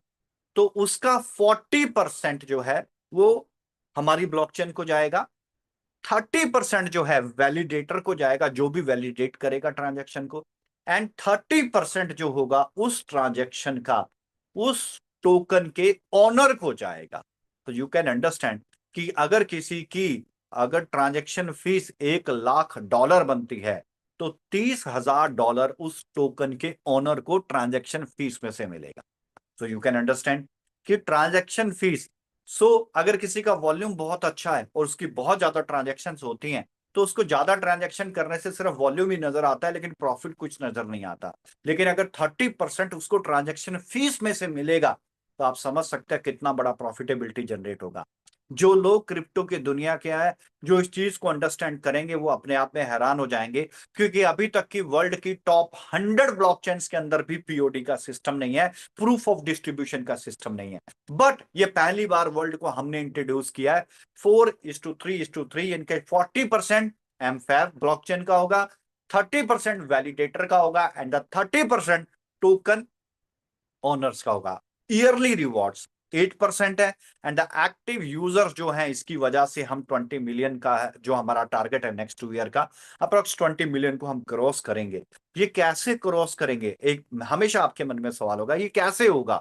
तो उसका 40% जो है वो हमारी ब्लॉकचेन को जाएगा, 30% जो है वैलिडेटर को जाएगा, जो भी वैलिडेट करेगा ट्रांजैक्शन को, एंड 30% जो होगा उस ट्रांजैक्शन का उस टोकन के ओनर को जाएगा। तो यू कैन अंडरस्टैंड कि अगर किसी की अगर ट्रांजैक्शन फीस $1,00,000 बनती है तो $30,000 उस टोकन के ओनर को ट्रांजैक्शन फीस में से मिलेगा। तो यू कैन अंडरस्टैंड कि ट्रांजैक्शन फीस, अगर किसी का वॉल्यूम बहुत अच्छा है और उसकी बहुत ज्यादा ट्रांजैक्शंस होती हैं तो उसको ज्यादा ट्रांजैक्शन करने से सिर्फ वॉल्यूम ही नजर आता है लेकिन प्रॉफिट कुछ नजर नहीं आता। लेकिन अगर 30% उसको ट्रांजैक्शन फीस में से मिलेगा तो आप समझ सकते हैं कितना बड़ा प्रॉफिटेबिलिटी जनरेट होगा। जो लोग क्रिप्टो की दुनिया के हैं, जो इस चीज को अंडरस्टैंड करेंगे वो अपने आप में हैरान हो जाएंगे, क्योंकि अभी तक की वर्ल्ड की टॉप 100 ब्लॉकचेन्स के अंदर भी पीओडी का सिस्टम नहीं है, प्रूफ ऑफ डिस्ट्रीब्यूशन का सिस्टम नहीं है। बट ये पहली बार वर्ल्ड को हमने इंट्रोड्यूस किया है। 4:3:3 इनके 40% एमफैब ब्लॉकचेन का होगा, 30% वैलिडेटर का होगा एंड द 30% टोकन ओनर्स का होगा। ईयरली रिवॉर्ड्स 8% है एंड द एक्टिव यूजर्स जो हैं, इसकी वजह से हम 20 मिलियन का है जो हमारा टारगेट है नेक्स्ट 2 ईयर का, अप्रोक्स 20 मिलियन को हम क्रॉस करेंगे। ये कैसे क्रॉस करेंगे, एक हमेशा आपके मन में सवाल होगा, ये कैसे होगा?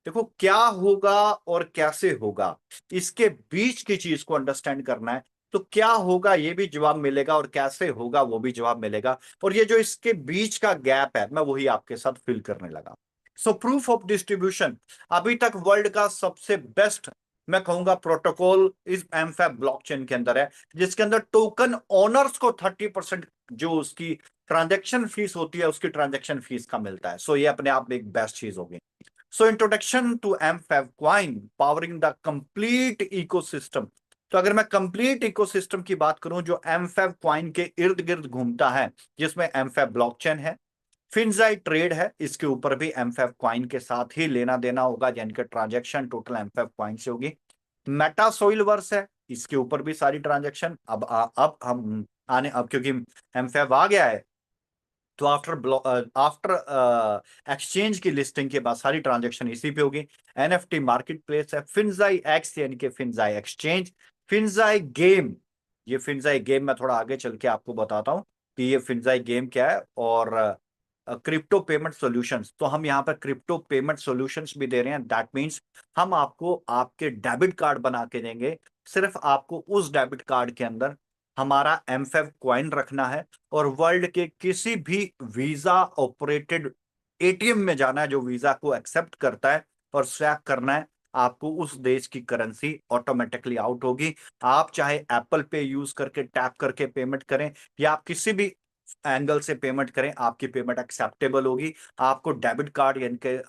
देखो, क्या होगा और कैसे होगा, इसके बीच की चीज को अंडरस्टैंड करना है। तो क्या होगा ये भी जवाब मिलेगा और कैसे होगा वो भी जवाब मिलेगा, और ये जो इसके बीच का गैप है मैं वही आपके साथ फिल करने लगा। सो प्रूफ ऑफ डिस्ट्रीब्यूशन अभी तक वर्ल्ड का सबसे बेस्ट मैं कहूंगा प्रोटोकॉल इस एमफैब ब्लॉकचेन के अंदर है, जिसके अंदर टोकन ओनर्स को 30% जो उसकी ट्रांजैक्शन फीस होती है उसकी ट्रांजैक्शन फीस का मिलता है। सो ये अपने आप में एक बेस्ट चीज होगी। So introduction to mFab coin powering the complete ecosystem। तो अगर मैं कंप्लीट इकोसिस्टम की बात करूं जो mFab coin के इर्द गिर्द घूमता है, जिसमें mFab ब्लॉकचेन है, फिनजाई ट्रेड है, इसके ऊपर भी mFab coin के साथ ही लेना देना होगा, यानी कि ट्रांजैक्शन टोटल mFab coin से होगी। मेटा सोइलवर्स है, इसके ऊपर भी सारी ट्रांजैक्शन अब हम अब क्योंकि mFab आ गया है तो आफ्टर एक्सचेंज की लिस्टिंग के बाद सारी ट्रांजैक्शन इसी पे होगी। एनएफटी मार्केट प्लेस है, फिनजाई एक्स यानी कि फिनजाई एक्सचेंज, फिनजाई गेम। ये फिनजाई गेम मैं थोड़ा आगे चल के आपको बताता हूँ कि ये फिनजाई गेम क्या है, और क्रिप्टो पेमेंट सॉल्यूशंस। तो हम यहाँ पर क्रिप्टो पेमेंट सॉल्यूशंस भी दे रहे हैं, दैट मीन्स हम आपको आपके डेबिट कार्ड बना के देंगे, सिर्फ आपको उस डेबिट कार्ड के अंदर हमारा एमफेव क्वाइन रखना है और वर्ल्ड के किसी भी वीजा ऑपरेटेड एटीएम में जाना है जो वीजा को एक्सेप्ट करता है और स्वैप करना है। आपको उस देश की करेंसी ऑटोमेटिकली आउट होगी। आप चाहे एप्पल पे यूज करके टैप करके पेमेंट करें या आप किसी भी एंगल से पेमेंट करें, आपकी पेमेंट एक्सेप्टेबल होगी। आपको डेबिट कार्ड यानी कि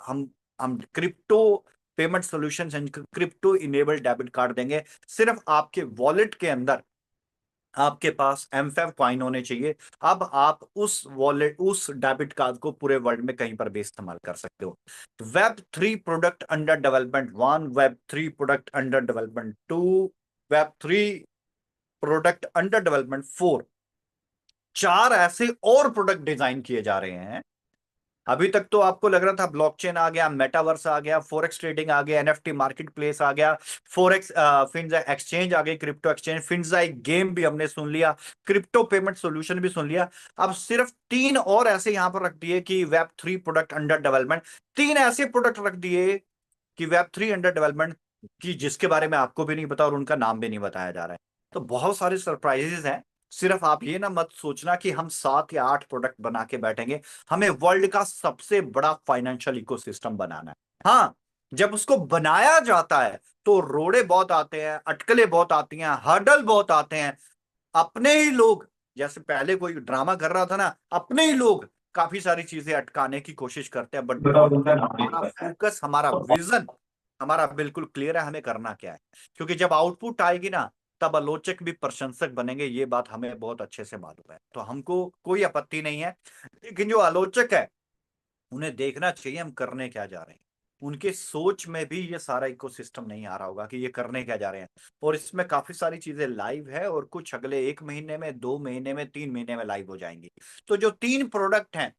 हम crypto payment solution crypto enabled debit card देंगे। सिर्फ आपके वॉलेट के अंदर आपके पास एमफेव क्वाइन होने चाहिए। अब आप उस वॉलेट उस डेबिट कार्ड को पूरे वर्ल्ड में कहीं पर भी इस्तेमाल कर सकते हो। Web 3 product under development 1, web 3 product under development 2, web 3 product under development 4, 4 ऐसे और प्रोडक्ट डिजाइन किए जा रहे हैं। अभी तक तो आपको लग रहा था ब्लॉकचेन आ गया, मेटावर्स आ गया, फॉरेक्स ट्रेडिंग आ गया, एनएफटी मार्केट प्लेस आ गया, फॉरेक्स फिन्जा एक्सचेंज आ गई, क्रिप्टो एक्सचेंज, फिन्जा गेम भी हमने सुन लिया, क्रिप्टो पेमेंट सॉल्यूशन भी सुन लिया। अब सिर्फ 3 और ऐसे यहां पर रख दिए कि वेब 3 प्रोडक्ट अंडर डेवलपमेंट। 3 ऐसे प्रोडक्ट रख दिए कि वेब 3 अंडर डेवलपमेंट की जिसके बारे में आपको भी नहीं पता और उनका नाम भी नहीं बताया जा रहा है। तो बहुत सारे सरप्राइजेस हैं। सिर्फ आप ये ना मत सोचना कि हम 7 या 8 प्रोडक्ट बना के बैठेंगे। हमें वर्ल्ड का सबसे बड़ा फाइनेंशियल इकोसिस्टम बनाना है। हाँ, जब उसको बनाया जाता है तो रोड़े बहुत आते हैं, अटकलें बहुत आती हैं, हर्डल बहुत आते हैं। अपने ही लोग, जैसे पहले कोई ड्रामा कर रहा था ना, अपने ही लोग काफी सारी चीजें अटकाने की कोशिश करते हैं। बट हमारा फोकस, हमारा विजन हमारा बिल्कुल क्लियर है, हमें करना क्या है। क्योंकि जब आउटपुट आएगी ना तब आलोचक भी प्रशंसक बनेंगे, ये बात हमें बहुत अच्छे से मालूम है। तो हमको कोई आपत्ति नहीं है, लेकिन जो आलोचक है उन्हें देखना चाहिए हम करने क्या जा रहे हैं। उनके सोच में भी ये सारा इकोसिस्टम नहीं आ रहा होगा कि ये करने क्या जा रहे हैं। और इसमें काफी सारी चीजें लाइव है और कुछ अगले 1 महीने में, 2 महीने में, 3 महीने में लाइव हो जाएंगी। तो जो 3 प्रोडक्ट हैं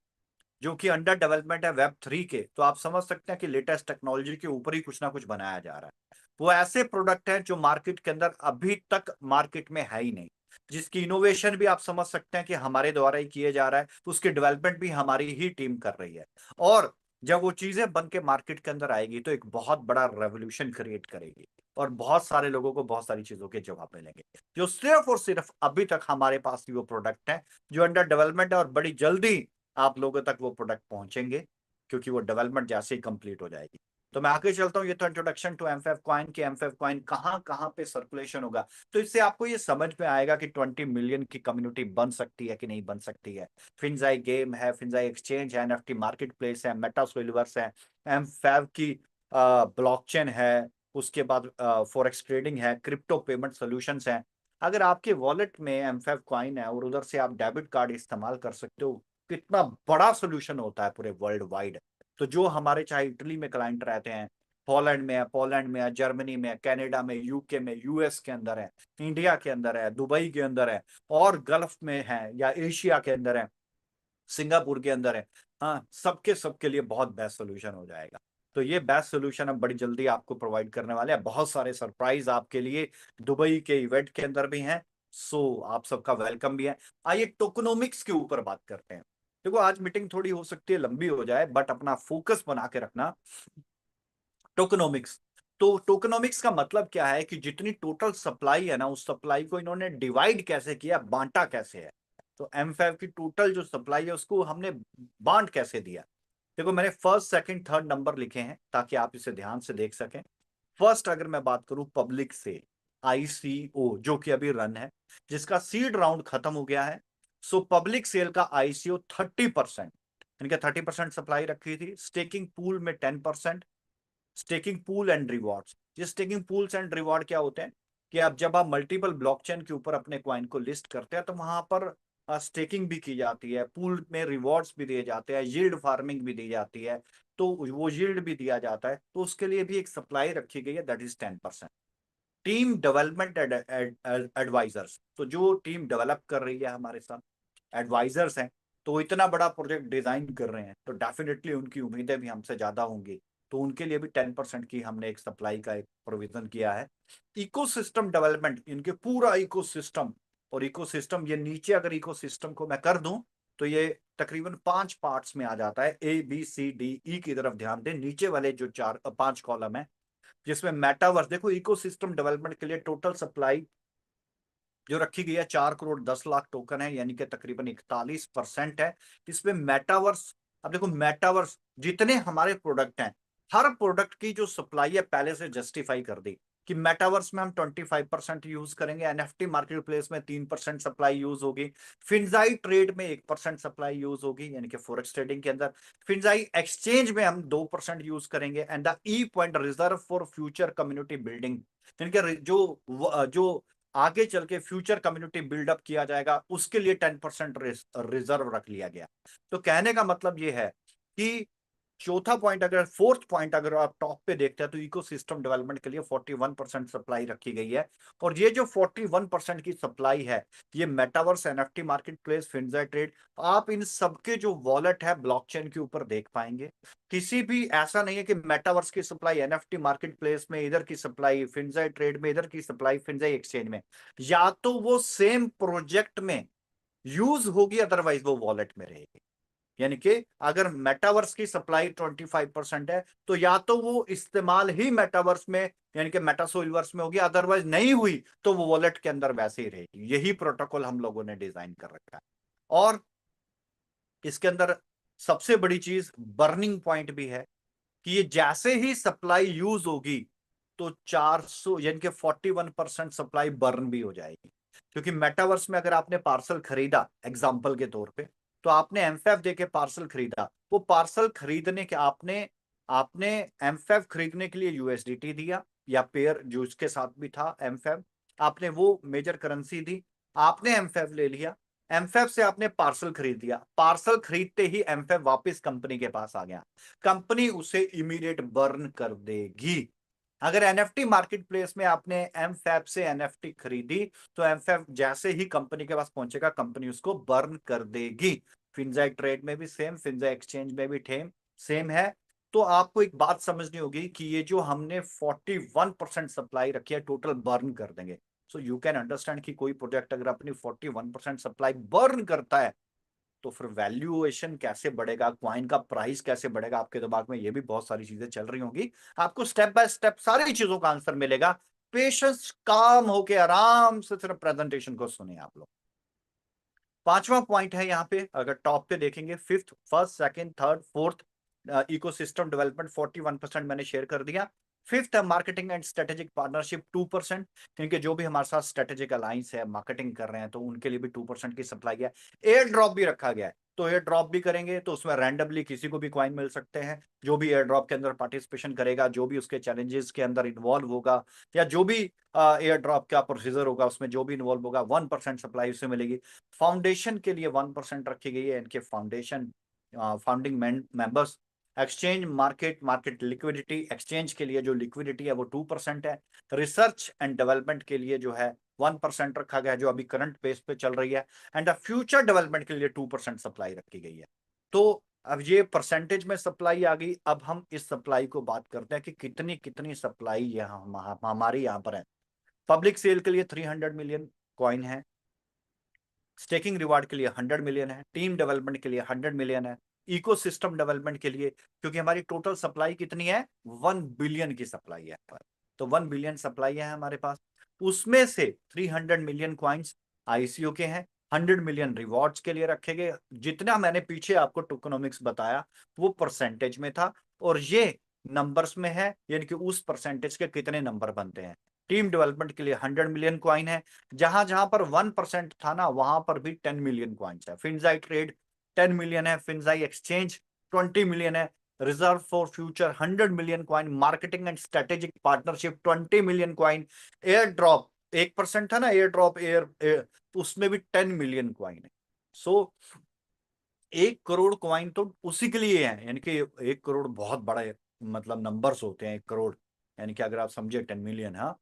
जो कि अंडर डेवलपमेंट है वेब 3 के, तो आप समझ सकते हैं कि लेटेस्ट टेक्नोलॉजी के ऊपर ही कुछ ना कुछ बनाया जा रहा है। वो ऐसे प्रोडक्ट हैं जो मार्केट के अंदर अभी तक मार्केट में है ही नहीं, जिसकी इनोवेशन भी आप समझ सकते हैं कि हमारे द्वारा ही किए जा रहा है, उसकी डेवलपमेंट भी हमारी ही टीम कर रही है। और जब वो चीजें बन के मार्केट के अंदर आएगी तो एक बहुत बड़ा रेवोल्यूशन क्रिएट करेगी और बहुत सारे लोगों को बहुत सारी चीजों के जवाब मिलेंगे, जो सिर्फ और सिर्फ अभी तक हमारे पास ही वो प्रोडक्ट है जो अंडर डेवलपमेंट है। और बड़ी जल्दी आप लोगों तक वो प्रोडक्ट पहुंचेंगे क्योंकि वो डेवलपमेंट जैसे ही कंप्लीट हो जाएगी। तो मैं आगे चलता हूँ। ये तो इंट्रोडक्शन टू एमफेव क्वाइन की एमफेव क्वाइन कहाँ कहाँ पे सर्कुलेशन होगा। तो इससे आपको ये समझ में आएगा कि 20 मिलियन की कम्युनिटी बन सकती है कि नहीं बन सकती है। फिन्जाई गेम है, फिन्जाई एक्सचेंज है, एनएफटी मार्केट प्लेस है, मेटा सोल्यूवर्स है, एमफेव की ब्लॉकचेन है, उसके बाद फॉरेक्स ट्रेडिंग है, क्रिप्टो पेमेंट सोल्यूशंस है। अगर आपके वॉलेट में एमफेव क्वाइन है और उधर से आप डेबिट कार्ड इस्तेमाल कर सकते हो, कितना बड़ा सोल्यूशन होता है पूरे वर्ल्ड वाइड। तो जो हमारे चाहे इटली में क्लाइंट रहते हैं, पोलैंड में है, पोलैंड में है, जर्मनी में है, कनाडा में, यूके में, यूएस के अंदर है, इंडिया के अंदर है, दुबई के अंदर है और गल्फ में है या एशिया के अंदर है, सिंगापुर के अंदर है, हाँ, सबके सबके लिए बहुत बेस्ट सोल्यूशन हो जाएगा। तो ये बेस्ट सोल्यूशन हम बड़ी जल्दी आपको प्रोवाइड करने वाले हैं। बहुत सारे सरप्राइज आपके लिए दुबई के इवेंट के अंदर भी हैं। सो आप सबका वेलकम भी है। आइए टोकनोमिक्स के ऊपर बात करते हैं। देखो आज मीटिंग थोड़ी हो सकती है लंबी हो जाए, बट अपना फोकस बना के रखना। टोकनोमिक्स, तो टोकनोमिक्स का मतलब क्या है कि जितनी टोटल सप्लाई है ना, उस सप्लाई को इन्होंने डिवाइड कैसे किया, बांटा कैसे है। तो एमफेव की टोटल जो सप्लाई है उसको हमने बांट कैसे दिया। देखो मैंने फर्स्ट, सेकंड, थर्ड नंबर लिखे हैं ताकि आप इसे ध्यान से देख सकें। फर्स्ट अगर मैं बात करूं पब्लिक सेल, आईसीओ, जो कि अभी रन है, जिसका सीड राउंड खत्म हो गया है। सो पब्लिक सेल का आईसीओ 30%, इनके 30% सप्लाई रखी थी। स्टेकिंग पूल में 10%। स्टेकिंग पूल एंड रिवॉर्ड्स, ये स्टेकिंग पूल्स एंड रिवॉर्ड क्या होते हैं कि आप जब आप मल्टीपल ब्लॉकचेन के ऊपर अपने क्वाइन को लिस्ट करते हैं तो वहां पर स्टेकिंग भी की जाती है, पूल में रिवॉर्ड्स भी दिए जाते हैं, यील्ड फार्मिंग भी दी जाती है, तो वो यील्ड भी दिया जाता है। तो उसके लिए भी एक सप्लाई रखी गई है, that is 10%। Team development advisers, तो जो टीम डेवलप कर रही है हमारे साथ, एडवाइजर्स हैं, तो इतना बड़ा प्रोजेक्ट डिजाइन कर रहे हैं तो डेफिनेटली उनकी उम्मीदें भी हमसे ज्यादा होंगी। तो उनके लिए भी 10% की हमने एक सप्लाई का एक प्रोविजन किया है। इकोसिस्टम डेवलपमेंट, इनके पूरा इकोसिस्टम, और इकोसिस्टम ये नीचे अगर इकोसिस्टम को मैं कर दूं तो ये तकरीबन 5 पार्ट्स में आ जाता है। ABCDE की तरफ ध्यान दें, नीचे वाले जो 5 कॉलम है, जिसमें मेटावर्स, देखो इकोसिस्टम डेवलपमेंट के लिए टोटल सप्लाई जो रखी गई है 4 करोड़ 10 लाख टोकन है, यानी कि तकरीबन 41% है। इसमें मेटावर्स, अब देखो मेटावर्स जितने हमारे प्रोडक्ट हैं, हर प्रोडक्ट की जो सप्लाई है पहले से जस्टिफाई कर दी कि मेटावर्स में हम 25% यूज करेंगे, एनएफटी मार्केट प्लेस में 3% सप्लाई यूज होगी, फिंजाई ट्रेड में 1% सप्लाई यूज होगी यानी कि फॉरेक्स ट्रेडिंग के अंदर, फिंजाई एक्सचेंज में हम 2% यूज करेंगे, and the E point reserve for future community building, यानी कि जो आगे चल के फ्यूचर कम्युनिटी बिल्डअप किया जाएगा उसके लिए 10% रिजर्व रख लिया गया। तो कहने का मतलब ये है कि चौथा पॉइंट, अगर फोर्थ पॉइंट अगर आप टॉप पे देखते हैं तो इकोसिस्टम डेवलपमेंट के लिए 41% सप्लाई रखी गई है। और ये जो 41% की सप्लाई है, ये metaverse, NFT market place, Finza trade, आप इन सबके जो वॉलेट है ब्लॉकचेन के ऊपर देख पाएंगे। किसी भी ऐसा नहीं है कि मेटावर्स की सप्लाई एनएफटी मार्केट प्लेस में, इधर की सप्लाई फिंजा ट्रेड में, इधर की सप्लाई फिंजा एक्सचेंज में, या तो वो सेम प्रोजेक्ट में यूज होगी अदरवाइज वो वॉलेट में रहेगी। यानी कि अगर मेटावर्स की सप्लाई 25% है तो या तो वो इस्तेमाल ही मेटावर्स में यानी कि मेटासोल्वर्स में होगी, अदरवाइज नहीं हुई तो वो वॉलेट के अंदर वैसे ही रहेगी। यही प्रोटोकॉल हम लोगों ने डिजाइन कर रखा है। और इसके अंदर सबसे बड़ी चीज बर्निंग पॉइंट भी है कि ये जैसे ही सप्लाई यूज होगी तो 400 यानी कि 41% सप्लाई बर्न भी हो जाएगी। क्योंकि मेटावर्स में अगर आपने पार्सल खरीदा एग्जांपल के तौर पे, तो आपने एमफैफ देके पार्सल खरीदा, वो पार्सल खरीदने के आपने आपने एमफैफ खरीदने के लिए यूएसडीटी दिया या पेयर जो उसके साथ भी था एमफैफ, आपने वो मेजर करेंसी दी, आपने एमफैफ ले लिया, एमफैफ से आपने पार्सल खरीद दिया, पार्सल खरीदते ही एमफैफ वापस कंपनी के पास आ गया, कंपनी उसे इमीडिएट बर्न कर देगी। अगर एनएफटी मार्केट प्लेस में आपने एमफैप से एनएफटी खरीदी तो एमफैप जैसे ही कंपनी के पास पहुंचेगा कंपनी उसको बर्न कर देगी। फिंजा ट्रेड में भी सेम, फिंजा एक्सचेंज में भी सेम है। तो आपको एक बात समझनी होगी कि ये जो हमने 41% सप्लाई रखी है टोटल बर्न कर देंगे। सो यू कैन अंडरस्टैंड कि कोई प्रोजेक्ट अगर अपनी 41% सप्लाई बर्न करता है तो फिर वैल्यूएशन कैसे बढ़ेगा, क्वाइन का प्राइस कैसे बढ़ेगा, आपके दिमाग में ये भी बहुत सारी चीजें चल रही होंगी। आपको स्टेप बाय स्टेप सारी चीजों का आंसर मिलेगा। पेशेंस, काम होके आराम से सिर्फ प्रेजेंटेशन को सुने आप लोग। पांचवा पॉइंट है यहाँ पे, अगर टॉप पे देखेंगे, fifth, first, second, third, fourth, ecosystem development 41% मैंने शेयर कर दिया। फिफ्थ है मार्केटिंग एंड स्ट्रेटेजिक पार्टनरशिप 2%, क्योंकि जो भी हमारे साथ स्ट्रेटेजिक अलायंस है, मार्केटिंग कर रहे हैं, तो उनके लिए भी 2% की सप्लाई है। एयर ड्रॉप भी रखा गया है, तो एयर ड्रॉप भी करेंगे तो उसमें रैंडमली किसी को भी क्वाइन मिल सकते हैं। जो भी एयर ड्रॉप के अंदर पार्टिसिपेशन करेगा, जो भी उसके चैलेंजेस के अंदर इन्वॉल्व होगा, या जो भी एयर ड्रॉप का प्रोसीजर होगा उसमें जो भी इन्वॉल्व होगा, 1% सप्लाई उसे मिलेगी। फाउंडेशन के लिए 1% रखी गई है, इनके foundation founding members. Exchange market liquidity, exchange के लिए जो लिक्विडिटी है वो 2% है। रिसर्च एंड डेवलपमेंट के लिए जो है 1% रखा गया है, जो अभी करंट बेस पे चल रही है। एंड फ्यूचर डेवलपमेंट के लिए 2% सप्लाई रखी गई है। तो अब ये परसेंटेज में सप्लाई आ गई। अब हम इस सप्लाई को बात करते हैं कि कितनी कितनी सप्लाई यहाँ हमारी यहाँ पर है। पब्लिक सेल के लिए 300 मिलियन कॉइन है, स्टेकिंग रिवार्ड के लिए 100 मिलियन है, टीम डेवलपमेंट के लिए 100 मिलियन है, इकोसिस्टम डेवलपमेंट के लिए, क्योंकि हमारी टोटल सप्लाई कितनी है, 1 बिलियन की सप्लाई है, तो 1 बिलियन सप्लाई है हमारे पास। उसमें से 300 मिलियन क्वाइंस आईसीओ के हैं, 100 मिलियन रिवॉर्ड्स के लिए रखे गए। जितना मैंने पीछे आपको टोकनोमिक्स बताया वो परसेंटेज में था, और ये नंबर्स में है, यानी कि उस परसेंटेज के कितने नंबर बनते हैं। टीम डेवलपमेंट के लिए 100 मिलियन क्वाइन है, जहां जहां पर 1% था ना वहां पर भी 10 मिलियन क्वाइंस है। फिंजाई ट्रेड 10 मिलियन है, फिंजाई एक्सचेंज 20 मिलियन है, reserve for future 100 million coin, marketing and strategic partnership 20 million coin, air drop 1% था ना, एयर ड्रॉप एयर उसमें भी 10 मिलियन क्वाइन है। सो 1 करोड़ क्वाइन तो उसी के लिए है, यानी कि 1 करोड़ बहुत बड़ा मतलब नंबर्स होते हैं। 1 करोड़ यानी कि अगर आप समझे 10 मिलियन, हाँ।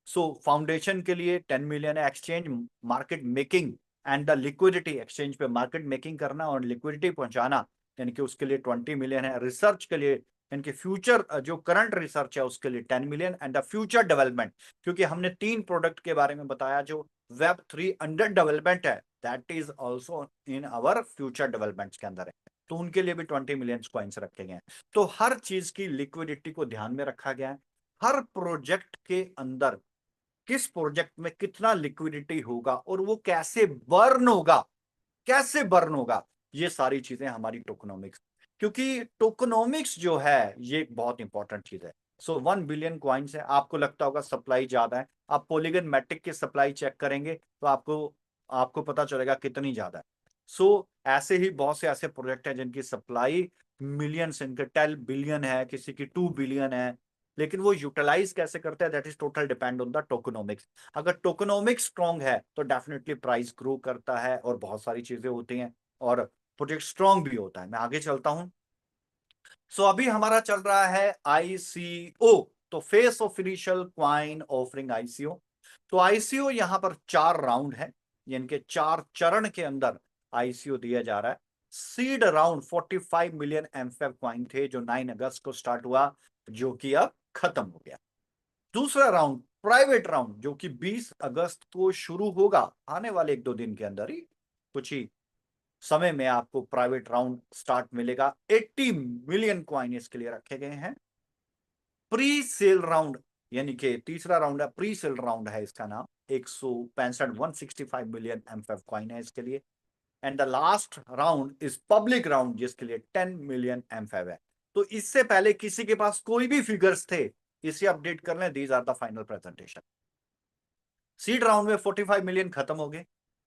सो फाउंडेशन के लिए 10 मिलियन है, exchange market making and the liquidity, exchange पे मार्केट मेकिंग करना और लिक्विडिटी पहुंचाना, यानी कि उसके लिए 20 मिलियन है। रिसर्च के लिए यानी कि फ्यूचर जो करंट रिसर्च है उसके लिए 10 million, and the future development, क्योंकि हमने 3 प्रोडक्ट के बारे में बताया जो Web3 अंडर डेवलपमेंट है, that is also in our future developments के अंदर है, तो उनके लिए भी 20 मिलियन कॉइन्स रखे गए हैं। तो हर चीज की लिक्विडिटी को ध्यान में रखा गया है। हर प्रोजेक्ट के अंदर किस प्रोजेक्ट में कितना लिक्विडिटी होगा और वो कैसे बर्न होगा, कैसे बर्न होगा, ये सारी चीजें हमारी टोकनोमिक्स, क्योंकि टोकनोमिक्स जो है ये एक बहुत इंपॉर्टेंट चीज है। सो 1 बिलियन कॉइन्स है, आपको लगता होगा सप्लाई ज्यादा है, आप पॉलीगन मैट्रिक की सप्लाई चेक करेंगे तो आपको पता चलेगा कितनी ज्यादा है। सो ऐसे ही बहुत से ऐसे प्रोजेक्ट हैं जिनकी सप्लाई मिलियंस, इनके 10 बिलियन है, किसी की 2 बिलियन है, लेकिन वो यूटिलाइज कैसे करते हैं that is total depend on the tokenomics. अगर टोकनोमिक्स स्ट्रांग है तो डेफिनेटली प्राइस ग्रो करता है और बहुत सारी चीजें होती हैं और प्रोजेक्ट स्ट्रांग भी होता है। मैं आगे चलता हूं। सो अभी हमारा चल रहा है आईसीओ, तो face of initial coin offering ICO. तो आईसीओ यहां पर 4 राउंड है, इनके 4 चरण के अंदर आईसीओ दिया जा रहा है। सीड राउंड 45 मिलियन एमफेब क्वाइन थे जो 9 अगस्त को स्टार्ट हुआ, जो कि अब खत्म हो गया। दूसरा राउंड प्राइवेट राउंड जो कि 20 अगस्त को शुरू होगा, आने वाले 1-2 दिन के अंदर ही, कुछ ही समय में आपको प्राइवेट राउंड स्टार्ट मिलेगा। 80 मिलियन कॉइन इसके लिए रखे गए हैं। प्री सेल राउंड यानी कि तीसरा राउंड है, प्री सेल राउंड है इसका नाम, 165 मिलियन एमफेब कॉइन है इसके लिए। And the last round is public round जिसके लिए 10 मिलियन एमफेब है। तो इससे पहले किसी के पास कोई भी फिगर्स थे इसे अपडेट कर लें, these are the final presentation. Seed round में 45 मिलियन खत्म हो गए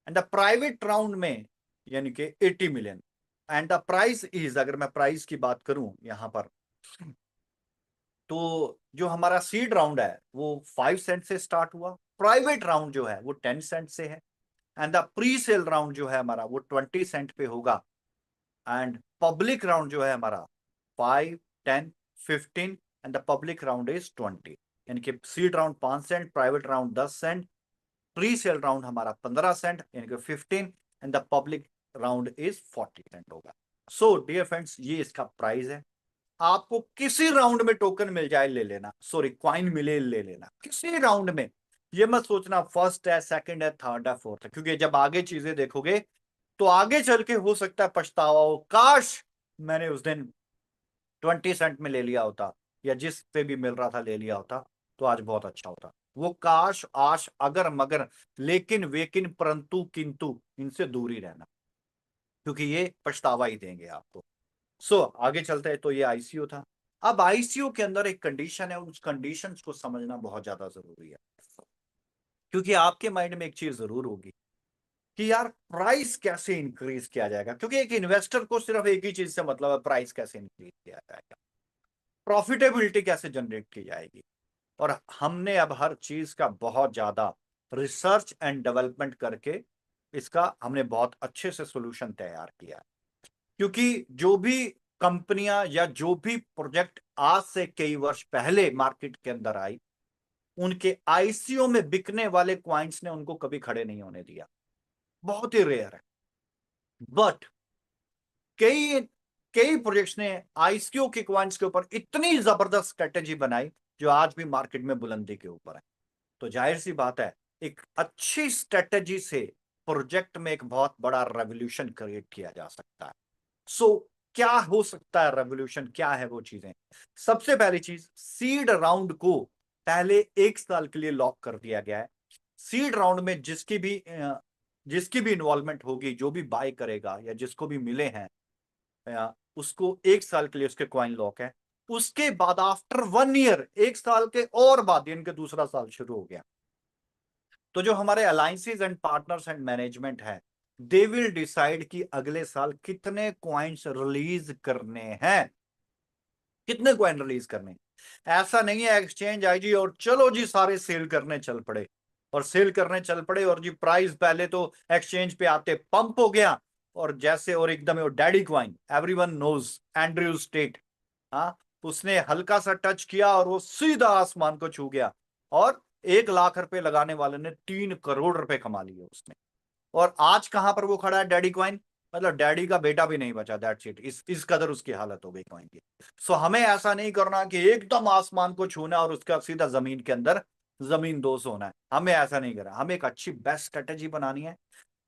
एंड द प्राइवेट राउंड में यानी कि 80 million and the price is, अगर मैं प्राइस की बात करूं यहां पर, तो जो हमारा सीड राउंड है वो 5 सेंट से स्टार्ट हुआ, प्राइवेट राउंड जो है वो 10 सेंट से है and the pre sale round जो है हमारा वो 20 सेंट पे होगा एंड पब्लिक राउंड जो है हमारा 5, 10, 15 and the public round is 20। यानी कि seed round 5 cent, private round 10 cent, pre sale round हमारा 15 सेंट यानी कि 15 and the public round is 40 cent होगा। सो डियर फ्रेंड्स, ये इसका प्राइस है। आपको किसी राउंड में टोकन मिल जाए ले लेना, सॉरी क्वाइन मिले ले लेना किसी राउंड में, ये मत सोचना फर्स्ट है, सेकंड है, थर्ड है, फोर्थ है, क्योंकि जब आगे चीजें देखोगे तो आगे चल के हो सकता है पछतावा हो, काश मैंने उस दिन 20 सेंट में ले लिया होता या जिस पे भी मिल रहा था ले लिया होता तो आज बहुत अच्छा होता। वो काश आश अगर मगर लेकिन वेकिन परंतु किंतु इनसे दूर ही रहना, क्योंकि ये पछतावा ही देंगे आपको। सो आगे चलते हैं। तो ये आईसीयू था। अब आईसीयू के अंदर एक कंडीशन है, उस कंडीशन को समझना बहुत ज्यादा जरूरी है, क्योंकि आपके माइंड में एक चीज जरूर होगी कि यार प्राइस कैसे इंक्रीज किया जाएगा, क्योंकि एक इन्वेस्टर को सिर्फ एक ही चीज से मतलब है, प्राइस कैसे इंक्रीज किया जाएगा, प्रॉफिटेबिलिटी कैसे जनरेट की जाएगी। और हमने अब हर चीज का बहुत ज्यादा रिसर्च एंड डेवलपमेंट करके इसका हमने बहुत अच्छे से सॉल्यूशन तैयार किया है। क्योंकि जो भी कंपनियां या जो भी प्रोजेक्ट आज से कई वर्ष पहले मार्केट के अंदर आई, उनके आईसीओ में बिकने वाले क्वाइंट्स ने उनको कभी खड़े नहीं होने दिया, बहुत ही रेयर है। बट कई कई प्रोजेक्ट्स ने आईसीओ के क्वाइंट्स के ऊपर इतनी जबरदस्त स्ट्रेटेजी बनाई जो आज भी मार्केट में बुलंदी के ऊपर है। तो जाहिर सी बात है, एक अच्छी स्ट्रेटेजी से प्रोजेक्ट में एक बहुत बड़ा रेवोल्यूशन क्रिएट किया जा सकता है। सो क्या हो सकता है रेवोल्यूशन, क्या है वो चीजें? सबसे पहली चीज, सीड राउंड को पहले 1 साल के लिए लॉक कर दिया गया है। सीड राउंड में जिसकी भी इन्वॉल्वमेंट होगी, जो भी बाय करेगा या जिसको भी मिले हैं, उसको 1 साल के लिए उसके कॉइन लॉक है। उसके बाद आफ्टर 1 ईयर, 1 साल के और बाद यानी कि दूसरा साल शुरू हो गया, तो जो हमारे alliances and partners and management है, दे विल डिसाइड कि अगले साल कितने कॉइन्स रिलीज करने हैं, कितने कॉइन रिलीज करने। ऐसा नहीं है एक्सचेंज आई जी और चलो जी सारे सेल करने चल पड़े, और सेल करने चल पड़े और जी प्राइस पहले तो एक्सचेंज पे आते पंप हो गया, और जैसे और एकदम वो daddy coin, everyone knows Andrew Tate, हाँ, उसने हल्का सा टच किया और वो सीधा आसमान को छू गया, और 1 लाख रुपए लगाने वाले ने 3 करोड़ रुपए कमा लिए उसने। और आज कहां पर वो खड़ा है डैडी क्वाइन, मतलब डैडी का बेटा भी नहीं बचा, दैट्स इट, इस कदर उसकी हालत हो गई कॉइन की। सो हमें ऐसा नहीं करना कि एकदम आसमान को छूना और उसका सीधा जमीन के अंदर जमीन दोष होना है, हमें ऐसा नहीं करना। हमें एक अच्छी बेस्ट स्ट्रेटेजी बनानी है,